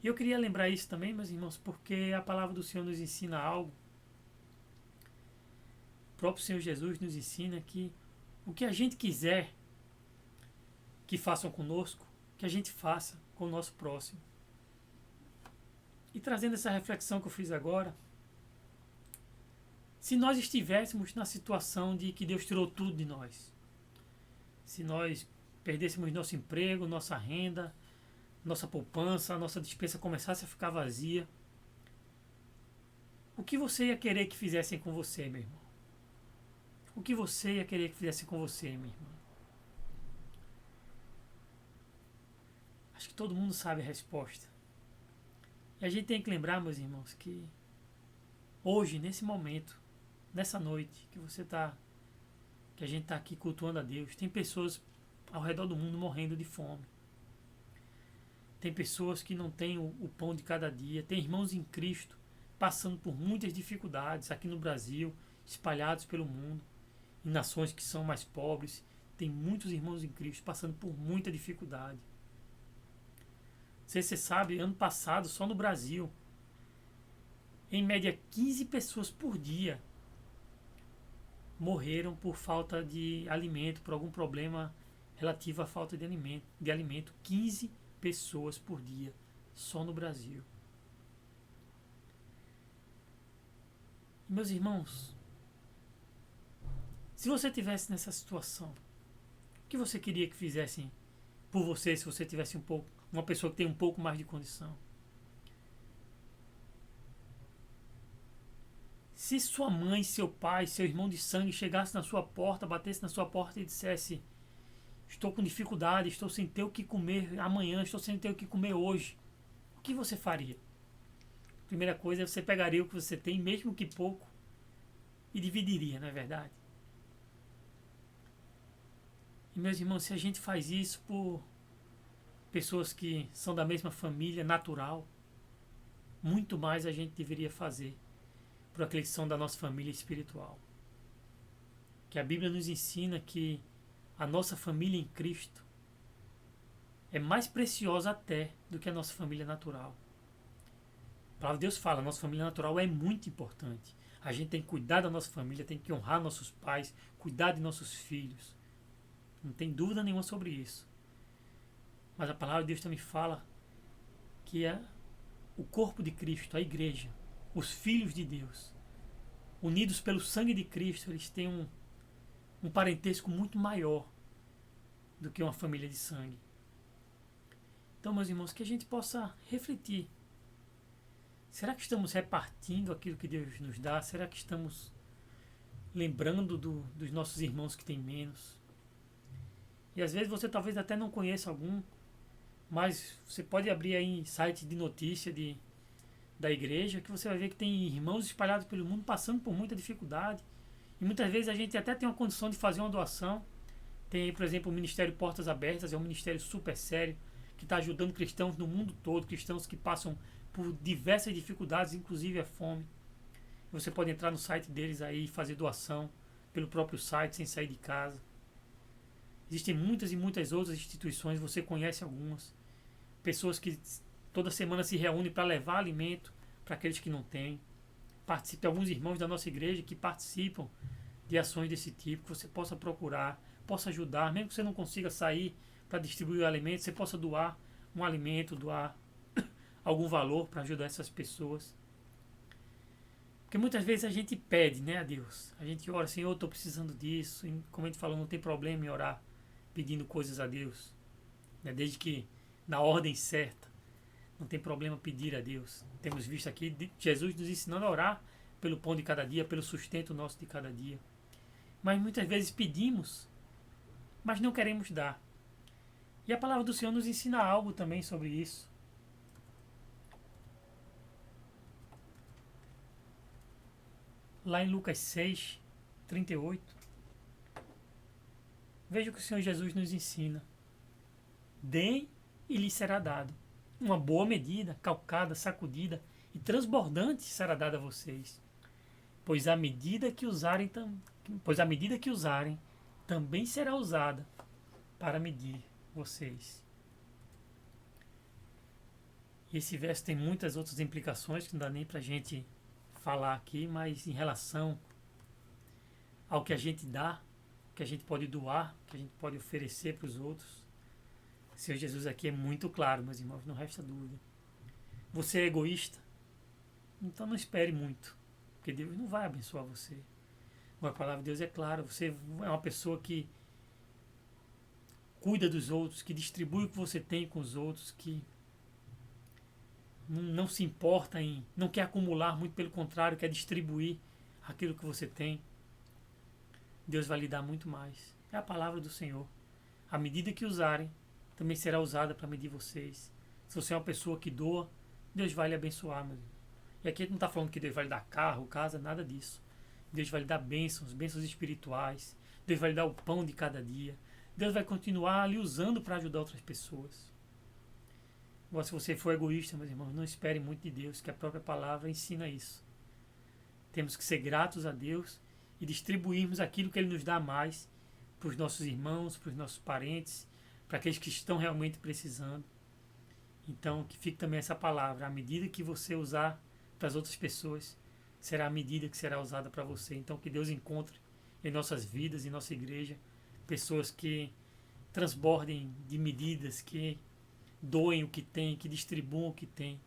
A: E eu queria lembrar isso também, meus irmãos, porque a palavra do Senhor nos ensina algo. O próprio Senhor Jesus nos ensina que o que a gente quiser que façam conosco, que a gente faça com o nosso próximo. E trazendo essa reflexão que eu fiz agora, se nós estivéssemos na situação de que Deus tirou tudo de nós, se nós perdêssemos nosso emprego, nossa renda, nossa poupança, a nossa despensa começasse a ficar vazia, o que você ia querer que fizessem com você, meu irmão? O que você ia querer que fizessem com você, minha irmã? Acho que todo mundo sabe a resposta. E a gente tem que lembrar, meus irmãos, que hoje, nesse momento, nessa noite que a gente está aqui cultuando a Deus, tem pessoas ao redor do mundo morrendo de fome. Tem pessoas que não têm o pão de cada dia. Tem irmãos em Cristo passando por muitas dificuldades aqui no Brasil, espalhados pelo mundo, em nações que são mais pobres. Tem muitos irmãos em Cristo passando por muita dificuldade. Não sei se você sabe, ano passado, só no Brasil, em média 15 pessoas por dia morreram por falta de alimento, por algum problema relativo à falta de alimento. 15 pessoas por dia, só no Brasil. Meus irmãos, se você estivesse nessa situação, o que você queria que fizessem por você se você tivesse uma pessoa que tem um pouco mais de condição? Se sua mãe, seu pai, seu irmão de sangue chegasse na sua porta, batesse na sua porta e dissesse: estou com dificuldade, estou sem ter o que comer amanhã, estou sem ter o que comer hoje, o que você faria? Primeira coisa, você pegaria o que você tem, mesmo que pouco, e dividiria, não é verdade? E meus irmãos, se a gente faz isso por pessoas que são da mesma família natural, muito mais a gente deveria fazer por aqueles que são da nossa família espiritual. Que a Bíblia nos ensina que a nossa família em Cristo é mais preciosa até do que a nossa família natural. A palavra de Deus fala, a nossa família natural é muito importante. A gente tem que cuidar da nossa família, tem que honrar nossos pais, cuidar de nossos filhos. Não tem dúvida nenhuma sobre isso. Mas a palavra de Deus também fala que é o corpo de Cristo, a igreja, os filhos de Deus, unidos pelo sangue de Cristo, eles têm um parentesco muito maior do que uma família de sangue. Então, meus irmãos, que a gente possa refletir. Será que estamos repartindo aquilo que Deus nos dá? Será que estamos lembrando dos nossos irmãos que têm menos? E às vezes você talvez até não conheça algum, mas você pode abrir aí site de notícia da igreja, que você vai ver que tem irmãos espalhados pelo mundo passando por muita dificuldade. E muitas vezes a gente até tem uma condição de fazer uma doação. Tem aí, por exemplo, o Ministério Portas Abertas, é um ministério super sério, que está ajudando cristãos no mundo todo, cristãos que passam por diversas dificuldades, inclusive a fome. Você pode entrar no site deles aí e fazer doação pelo próprio site, sem sair de casa. Existem muitas e muitas outras instituições, você conhece algumas. Pessoas que toda semana se reúnem para levar alimento para aqueles que não têm. Participe alguns irmãos da nossa igreja que participam de ações desse tipo, que você possa procurar, possa ajudar, mesmo que você não consiga sair para distribuir o alimento, você possa doar um alimento, doar algum valor para ajudar essas pessoas. Porque muitas vezes a gente pede, né, a Deus. A gente ora, Senhor, eu estou precisando disso. E, como a gente falou, não tem problema em orar pedindo coisas a Deus, né, desde que na ordem certa. Não tem problema pedir a Deus. Temos visto aqui Jesus nos ensinando a orar pelo pão de cada dia, pelo sustento nosso de cada dia. Mas muitas vezes pedimos, mas não queremos dar. E a palavra do Senhor nos ensina algo também sobre isso. Lá em Lucas 6, 38. Veja o que o Senhor Jesus nos ensina. Deem e lhes será dado. Uma boa medida, calcada, sacudida e transbordante será dada a vocês. Pois a medida que usarem, também será usada para medir vocês. E esse verso tem muitas outras implicações que não dá nem para a gente falar aqui, mas em relação ao que a gente dá, que a gente pode doar, que a gente pode oferecer para os outros, o Senhor Jesus aqui é muito claro, meus irmãos, não resta dúvida. Você é egoísta? Então não espere muito, porque Deus não vai abençoar você. A palavra de Deus é clara, você é uma pessoa que cuida dos outros, que distribui o que você tem com os outros, que não se importa não quer acumular, muito pelo contrário, quer distribuir aquilo que você tem. Deus vai lhe dar muito mais. É a palavra do Senhor. A medida que usarem, também será usada para medir vocês. Se você é uma pessoa que doa, Deus vai lhe abençoar, meu irmão. E aqui a gente não está falando que Deus vai lhe dar carro, casa, nada disso. Deus vai lhe dar bênçãos, bênçãos espirituais. Deus vai lhe dar o pão de cada dia. Deus vai continuar lhe usando para ajudar outras pessoas. Agora, se você for egoísta, meus irmãos, não espere muito de Deus, que a própria palavra ensina isso. Temos que ser gratos a Deus e distribuirmos aquilo que Ele nos dá mais para os nossos irmãos, para os nossos parentes, para aqueles que estão realmente precisando. Então, que fique também essa palavra. À medida que você usar para as outras pessoas, será a medida que será usada para você. Então, que Deus encontre em nossas vidas, em nossa igreja, pessoas que transbordem de medidas, que doem o que tem, que distribuam o que tem,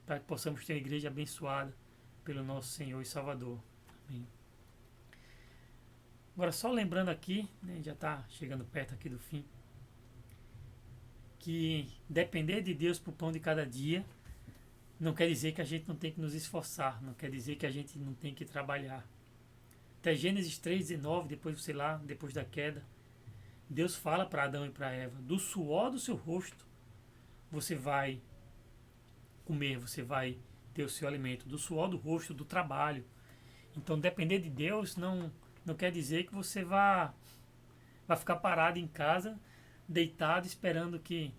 A: para que possamos ter uma igreja abençoada pelo nosso Senhor e Salvador. Amém. Agora, só lembrando aqui, né, já está chegando perto aqui do fim, que depender de Deus para o pão de cada dia não quer dizer que a gente não tem que nos esforçar, não quer dizer que a gente não tem que trabalhar. Até Gênesis 3:19, depois da queda, Deus fala para Adão e para Eva: do suor do seu rosto você vai comer, você vai ter o seu alimento, do suor do rosto, do trabalho. Então, depender de Deus não quer dizer que você vai ficar parado em casa, deitado, esperando que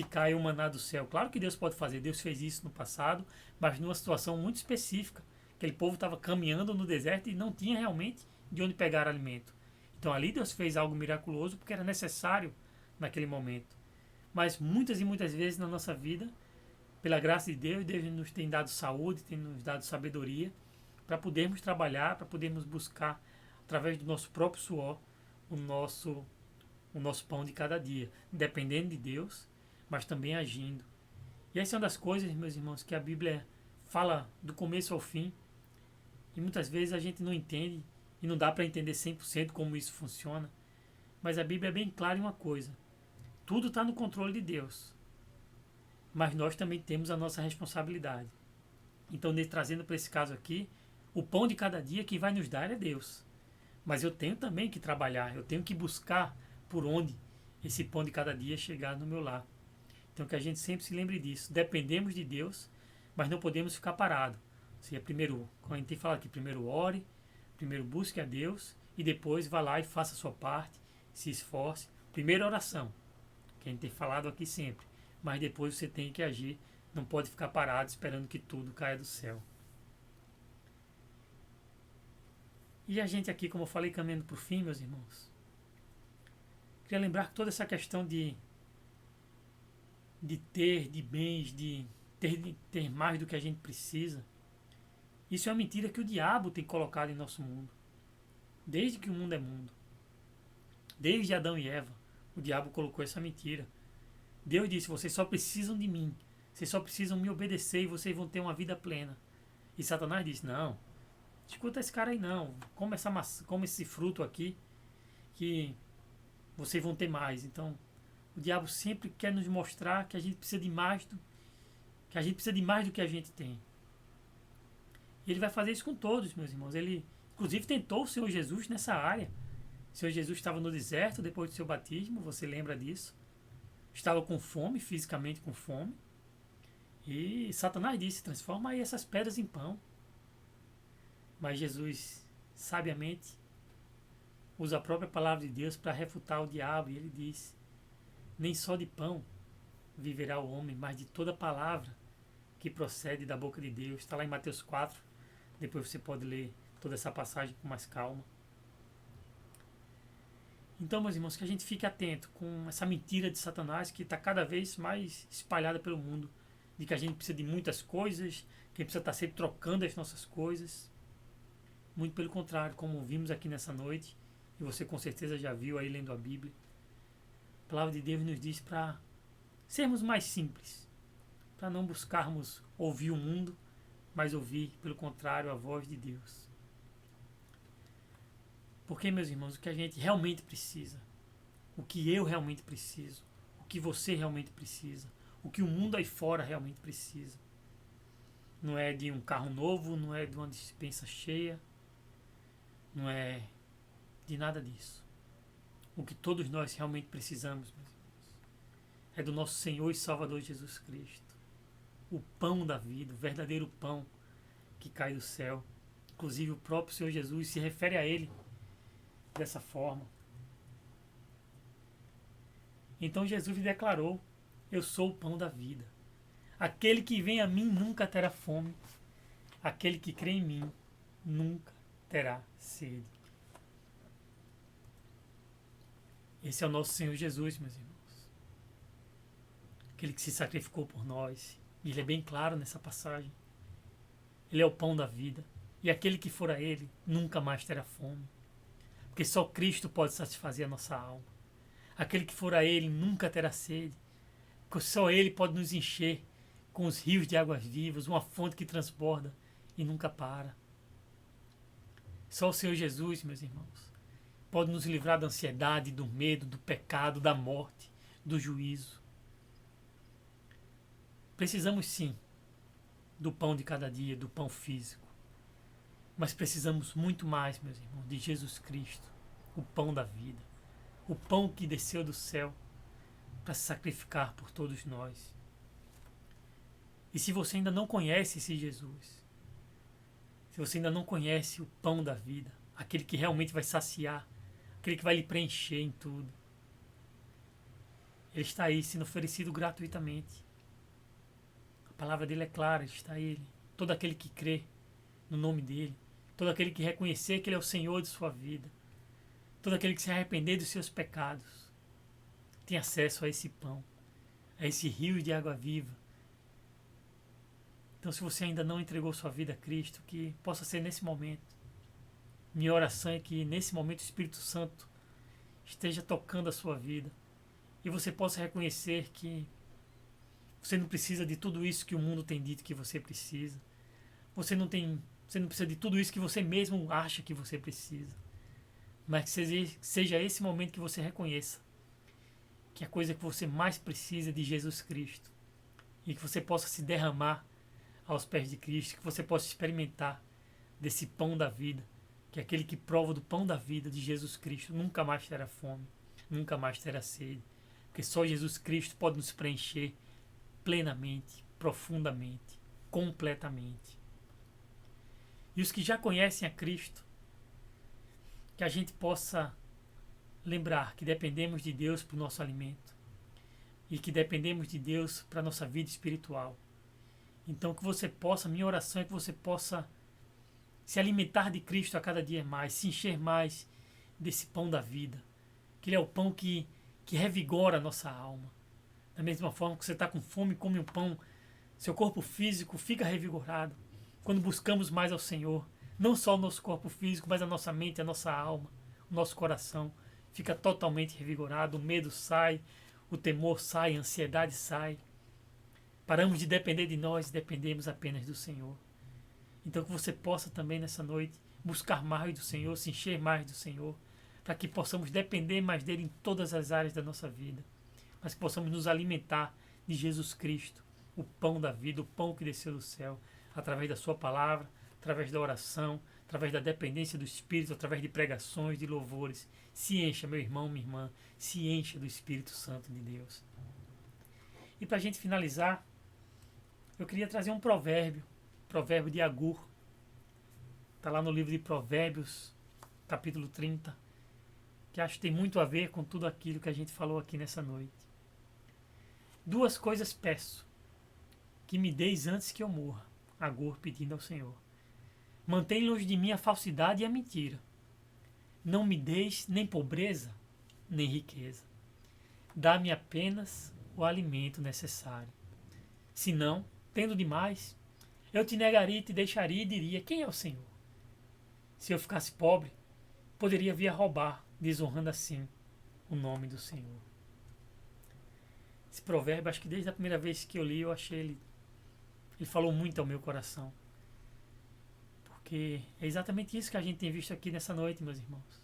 A: caia o maná do céu. Claro que Deus pode fazer, Deus fez isso no passado, mas numa situação muito específica. Aquele povo estava caminhando no deserto e não tinha realmente de onde pegar alimento. Então ali Deus fez algo miraculoso porque era necessário naquele momento. Mas muitas e muitas vezes na nossa vida, pela graça de Deus, Deus nos tem dado saúde, tem nos dado sabedoria para podermos trabalhar, para podermos buscar, através do nosso próprio suor, o nosso pão de cada dia, dependendo de Deus, mas também agindo. E essa é uma das coisas, meus irmãos, que a Bíblia fala do começo ao fim, e muitas vezes a gente não entende, e não dá para entender 100% como isso funciona, mas a Bíblia é bem clara em uma coisa: tudo está no controle de Deus. mas nós também temos a nossa responsabilidade. Então, trazendo para esse caso aqui, o pão de cada dia que vai nos dar é Deus. Mas eu tenho também que trabalhar, eu tenho que buscar por onde esse pão de cada dia chegar no meu lar. Então, que a gente sempre se lembre disso. Dependemos de Deus, mas não podemos ficar parados. Ou seja, primeiro, como a gente tem falado aqui, primeiro ore, primeiro busque a Deus e depois vá lá e faça a sua parte, se esforce. Primeiro oração, que a gente tem falado aqui sempre. Mas depois você tem que agir, não pode ficar parado esperando que tudo caia do céu. E a gente aqui, como eu falei, caminhando por fim, meus irmãos, queria lembrar que toda essa questão de ter, de bens, de ter mais do que a gente precisa, isso é uma mentira que o diabo tem colocado em nosso mundo. Desde que o mundo é mundo. Desde Adão e Eva, o diabo colocou essa mentira. Deus disse, vocês só precisam de mim. Vocês só precisam me obedecer e vocês vão ter uma vida plena. E Satanás disse, não, escuta esse cara aí não. Come essa maçã, come esse fruto aqui que vocês vão ter mais. Então, o diabo sempre quer nos mostrar que a gente precisa de mais do que a gente tem. E ele vai fazer isso com todos, meus irmãos. Ele, inclusive, tentou o Senhor Jesus nessa área. O Senhor Jesus estava no deserto depois do seu batismo, você lembra disso? Estava com fome, fisicamente com fome. E Satanás disse, transforma aí essas pedras em pão. Mas Jesus, sabiamente, usa a própria palavra de Deus para refutar o diabo. E ele diz, nem só de pão viverá o homem, mas de toda palavra que procede da boca de Deus. Está lá em Mateus 4. Depois você pode ler toda essa passagem com mais calma. Então, meus irmãos, que a gente fique atento com essa mentira de Satanás que está cada vez mais espalhada pelo mundo, de que a gente precisa de muitas coisas, que a gente precisa estar sempre trocando as nossas coisas. Muito pelo contrário, como vimos aqui nessa noite, e você com certeza já viu aí lendo a Bíblia, a palavra de Deus nos diz para sermos mais simples, para não buscarmos ouvir o mundo, mas ouvir, pelo contrário, a voz de Deus. Porque, meus irmãos, o que a gente realmente precisa, o que eu realmente preciso, o que você realmente precisa, o que o mundo aí fora realmente precisa, não é de um carro novo, não é de uma despensa cheia, não é de nada disso. O que todos nós realmente precisamos, meus irmãos, é do nosso Senhor e Salvador Jesus Cristo. O pão da vida, o verdadeiro pão que cai do céu. Inclusive o próprio Senhor Jesus se refere a Ele dessa forma. Então Jesus lhe declarou, eu sou o pão da vida. Aquele que vem a mim nunca terá fome. Aquele que crê em mim nunca terá sede. Esse é o nosso Senhor Jesus, meus irmãos. Aquele que se sacrificou por nós. E ele é bem claro nessa passagem. Ele é o pão da vida. E aquele que for a ele nunca mais terá fome. Porque só Cristo pode satisfazer a nossa alma. Aquele que for a ele nunca terá sede. Porque só ele pode nos encher com os rios de águas vivas, uma fonte que transborda e nunca para. Só o Senhor Jesus, meus irmãos, pode nos livrar da ansiedade, do medo, do pecado, da morte, do juízo. Precisamos sim do pão de cada dia, do pão físico. Mas precisamos muito mais, meus irmãos, de Jesus Cristo, o pão da vida. O pão que desceu do céu para se sacrificar por todos nós. E se você ainda não conhece esse Jesus, se você ainda não conhece o pão da vida, aquele que realmente vai saciar, aquele que vai lhe preencher em tudo, ele está aí sendo oferecido gratuitamente. A palavra dele é clara, está ele. Todo aquele que crê no nome dele, todo aquele que reconhecer que ele é o Senhor de sua vida, todo aquele que se arrepender dos seus pecados, tem acesso a esse pão, a esse rio de água viva. Então, se você ainda não entregou sua vida a Cristo, que possa ser nesse momento. Minha oração é que nesse momento o Espírito Santo esteja tocando a sua vida e você possa reconhecer que você não precisa de tudo isso que o mundo tem dito que você precisa. Você não precisa de tudo isso que você mesmo acha que você precisa. Mas que seja esse momento que você reconheça que a coisa que você mais precisa é de Jesus Cristo. e que você possa se derramar aos pés de Cristo, que você possa experimentar desse pão da vida, que aquele que prova do pão da vida de Jesus Cristo nunca mais terá fome, nunca mais terá sede, porque só Jesus Cristo pode nos preencher plenamente, profundamente, completamente. E os que já conhecem a Cristo, que a gente possa lembrar que dependemos de Deus para o nosso alimento e que dependemos de Deus para a nossa vida espiritual. Então que você possa, minha oração é que você possa se alimentar de Cristo a cada dia mais, se encher mais desse pão da vida, que Ele é o pão que revigora a nossa alma. Da mesma forma que você está com fome, come um pão, seu corpo físico fica revigorado. Quando buscamos mais ao Senhor, não só o nosso corpo físico, mas a nossa mente, a nossa alma, o nosso coração fica totalmente revigorado, o medo sai, o temor sai, a ansiedade sai. Paramos de depender de nós e dependemos apenas do Senhor. Então que você possa também nessa noite buscar mais do Senhor, se encher mais do Senhor, para que possamos depender mais dele em todas as áreas da nossa vida, mas que possamos nos alimentar de Jesus Cristo, o pão da vida, o pão que desceu do céu, através da sua palavra, através da oração, através da dependência do Espírito, através de pregações, de louvores. Se encha, meu irmão, minha irmã, se encha do Espírito Santo de Deus. E para a gente finalizar, eu queria trazer um provérbio de Agur. Está lá no livro de Provérbios, capítulo 30, que acho que tem muito a ver com tudo aquilo que a gente falou aqui nessa noite. 2 coisas peço, que me deis antes que eu morra. Agur pedindo ao Senhor. Mantém longe de mim a falsidade e a mentira. Não me deis nem pobreza, nem riqueza. Dá-me apenas o alimento necessário. Senão, tendo demais, eu te negaria e te deixaria e diria: quem é o Senhor? Se eu ficasse pobre, poderia vir a roubar, desonrando assim o nome do Senhor. Esse provérbio, acho que desde a primeira vez que eu li, eu achei ele falou muito ao meu coração. Porque é exatamente isso que a gente tem visto aqui nessa noite, meus irmãos.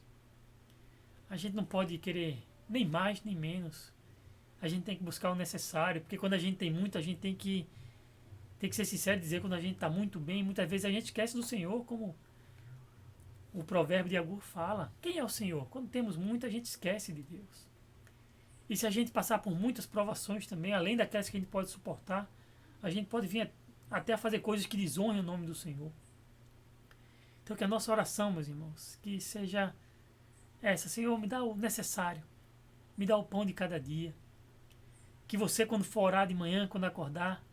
A: A gente não pode querer nem mais nem menos. A gente tem que buscar o necessário, porque quando a gente tem muito, a gente tem que ser sincero e dizer quando a gente está muito bem. Muitas vezes a gente esquece do Senhor, como o provérbio de Agur fala. Quem é o Senhor? Quando temos muito, a gente esquece de Deus. E se a gente passar por muitas provações também, além daquelas que a gente pode suportar, a gente pode vir até a fazer coisas que desonrem o nome do Senhor. Então que a nossa oração, meus irmãos, que seja essa: Senhor, me dá o necessário, me dá o pão de cada dia. Que você, quando for orar de manhã, quando acordar,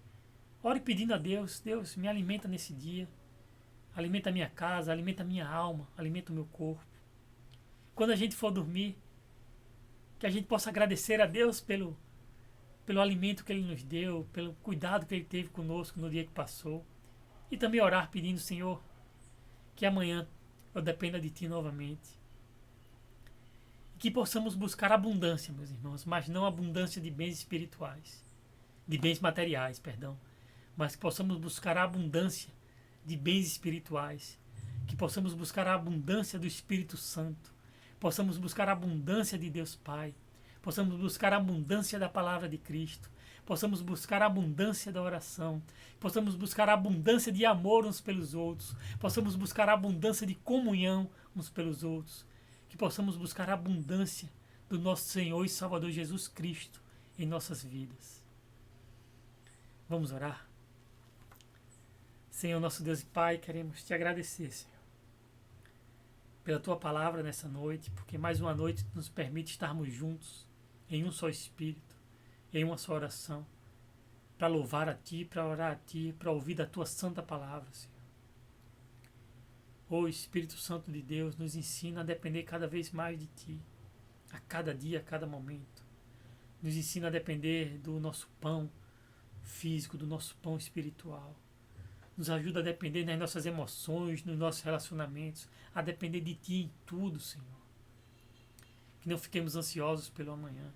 A: ore pedindo a Deus: Deus, me alimenta nesse dia, alimenta a minha casa, alimenta a minha alma, alimenta o meu corpo. Quando a gente for dormir, que a gente possa agradecer a Deus pelo alimento que Ele nos deu, pelo cuidado que Ele teve conosco no dia que passou. E também orar pedindo: Senhor, que amanhã eu dependa de Ti novamente. E que possamos buscar abundância, meus irmãos, mas não abundância de bens espirituais, de bens materiais, perdão, mas que possamos buscar a abundância de bens espirituais, que possamos buscar a abundância do Espírito Santo, possamos buscar a abundância de Deus Pai, possamos buscar a abundância da palavra de Cristo, possamos buscar a abundância da oração, possamos buscar a abundância de amor uns pelos outros, possamos buscar a abundância de comunhão uns pelos outros, que possamos buscar a abundância do nosso Senhor e Salvador Jesus Cristo em nossas vidas. Vamos orar? Senhor, nosso Deus e Pai, queremos Te agradecer, Senhor, pela Tua palavra nessa noite, porque mais uma noite nos permite estarmos juntos em um só Espírito, em uma só oração, para louvar a Ti, para orar a Ti, para ouvir da Tua santa palavra, Senhor. Ó Espírito Santo de Deus, nos ensina a depender cada vez mais de Ti, a cada dia, a cada momento. Nos ensina a depender do nosso pão físico, do nosso pão espiritual. Nos ajuda a depender das nossas emoções, nos nossos relacionamentos, a depender de Ti em tudo, Senhor. Que não fiquemos ansiosos pelo amanhã,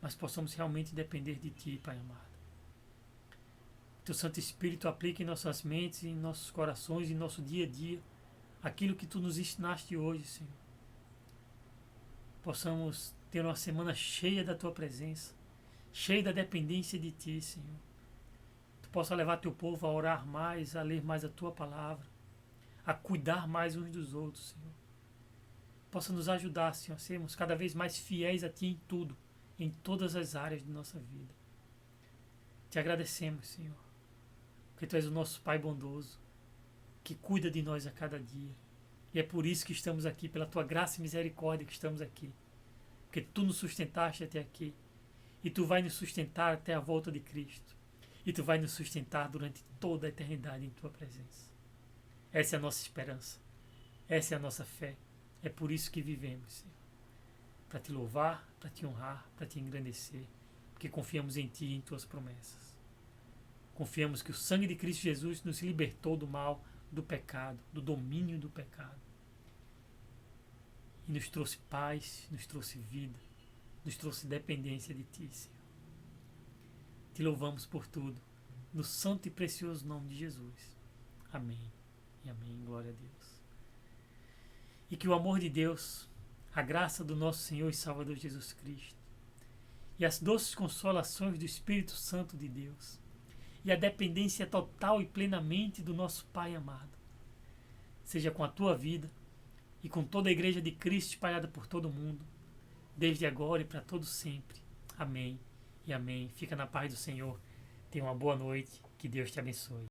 A: mas possamos realmente depender de Ti, Pai amado. Teu Santo Espírito aplique em nossas mentes, em nossos corações, em nosso dia a dia, aquilo que Tu nos ensinaste hoje, Senhor. Possamos ter uma semana cheia da Tua presença, cheia da dependência de Ti, Senhor. possa levar teu povo a orar mais, a ler mais a tua palavra, a cuidar mais uns dos outros, Senhor. Possa nos ajudar, Senhor, a sermos cada vez mais fiéis a Ti em tudo, em todas as áreas de nossa vida. Te agradecemos, Senhor, porque Tu és o nosso Pai bondoso, que cuida de nós a cada dia. E é por isso que estamos aqui, pela Tua graça e misericórdia que estamos aqui. Porque Tu nos sustentaste até aqui. E Tu vai nos sustentar até a volta de Cristo. E Tu vai nos sustentar durante toda a eternidade em Tua presença. Essa é a nossa esperança. Essa é a nossa fé. É por isso que vivemos, Senhor. Para Te louvar, para Te honrar, para Te engrandecer. Porque confiamos em Ti e em Tuas promessas. Confiamos que o sangue de Cristo Jesus nos libertou do mal, do pecado, do domínio do pecado. E nos trouxe paz, nos trouxe vida, nos trouxe dependência de Ti, Senhor. Te louvamos por tudo, no santo e precioso nome de Jesus. Amém e amém. Glória a Deus. E que o amor de Deus, a graça do nosso Senhor e Salvador Jesus Cristo, e as doces consolações do Espírito Santo de Deus, e a dependência total e plenamente do nosso Pai amado, seja com a tua vida e com toda a Igreja de Cristo espalhada por todo o mundo, desde agora e para todo sempre. Amém e amém. Fica na paz do Senhor. Tenha uma boa noite. Que Deus te abençoe.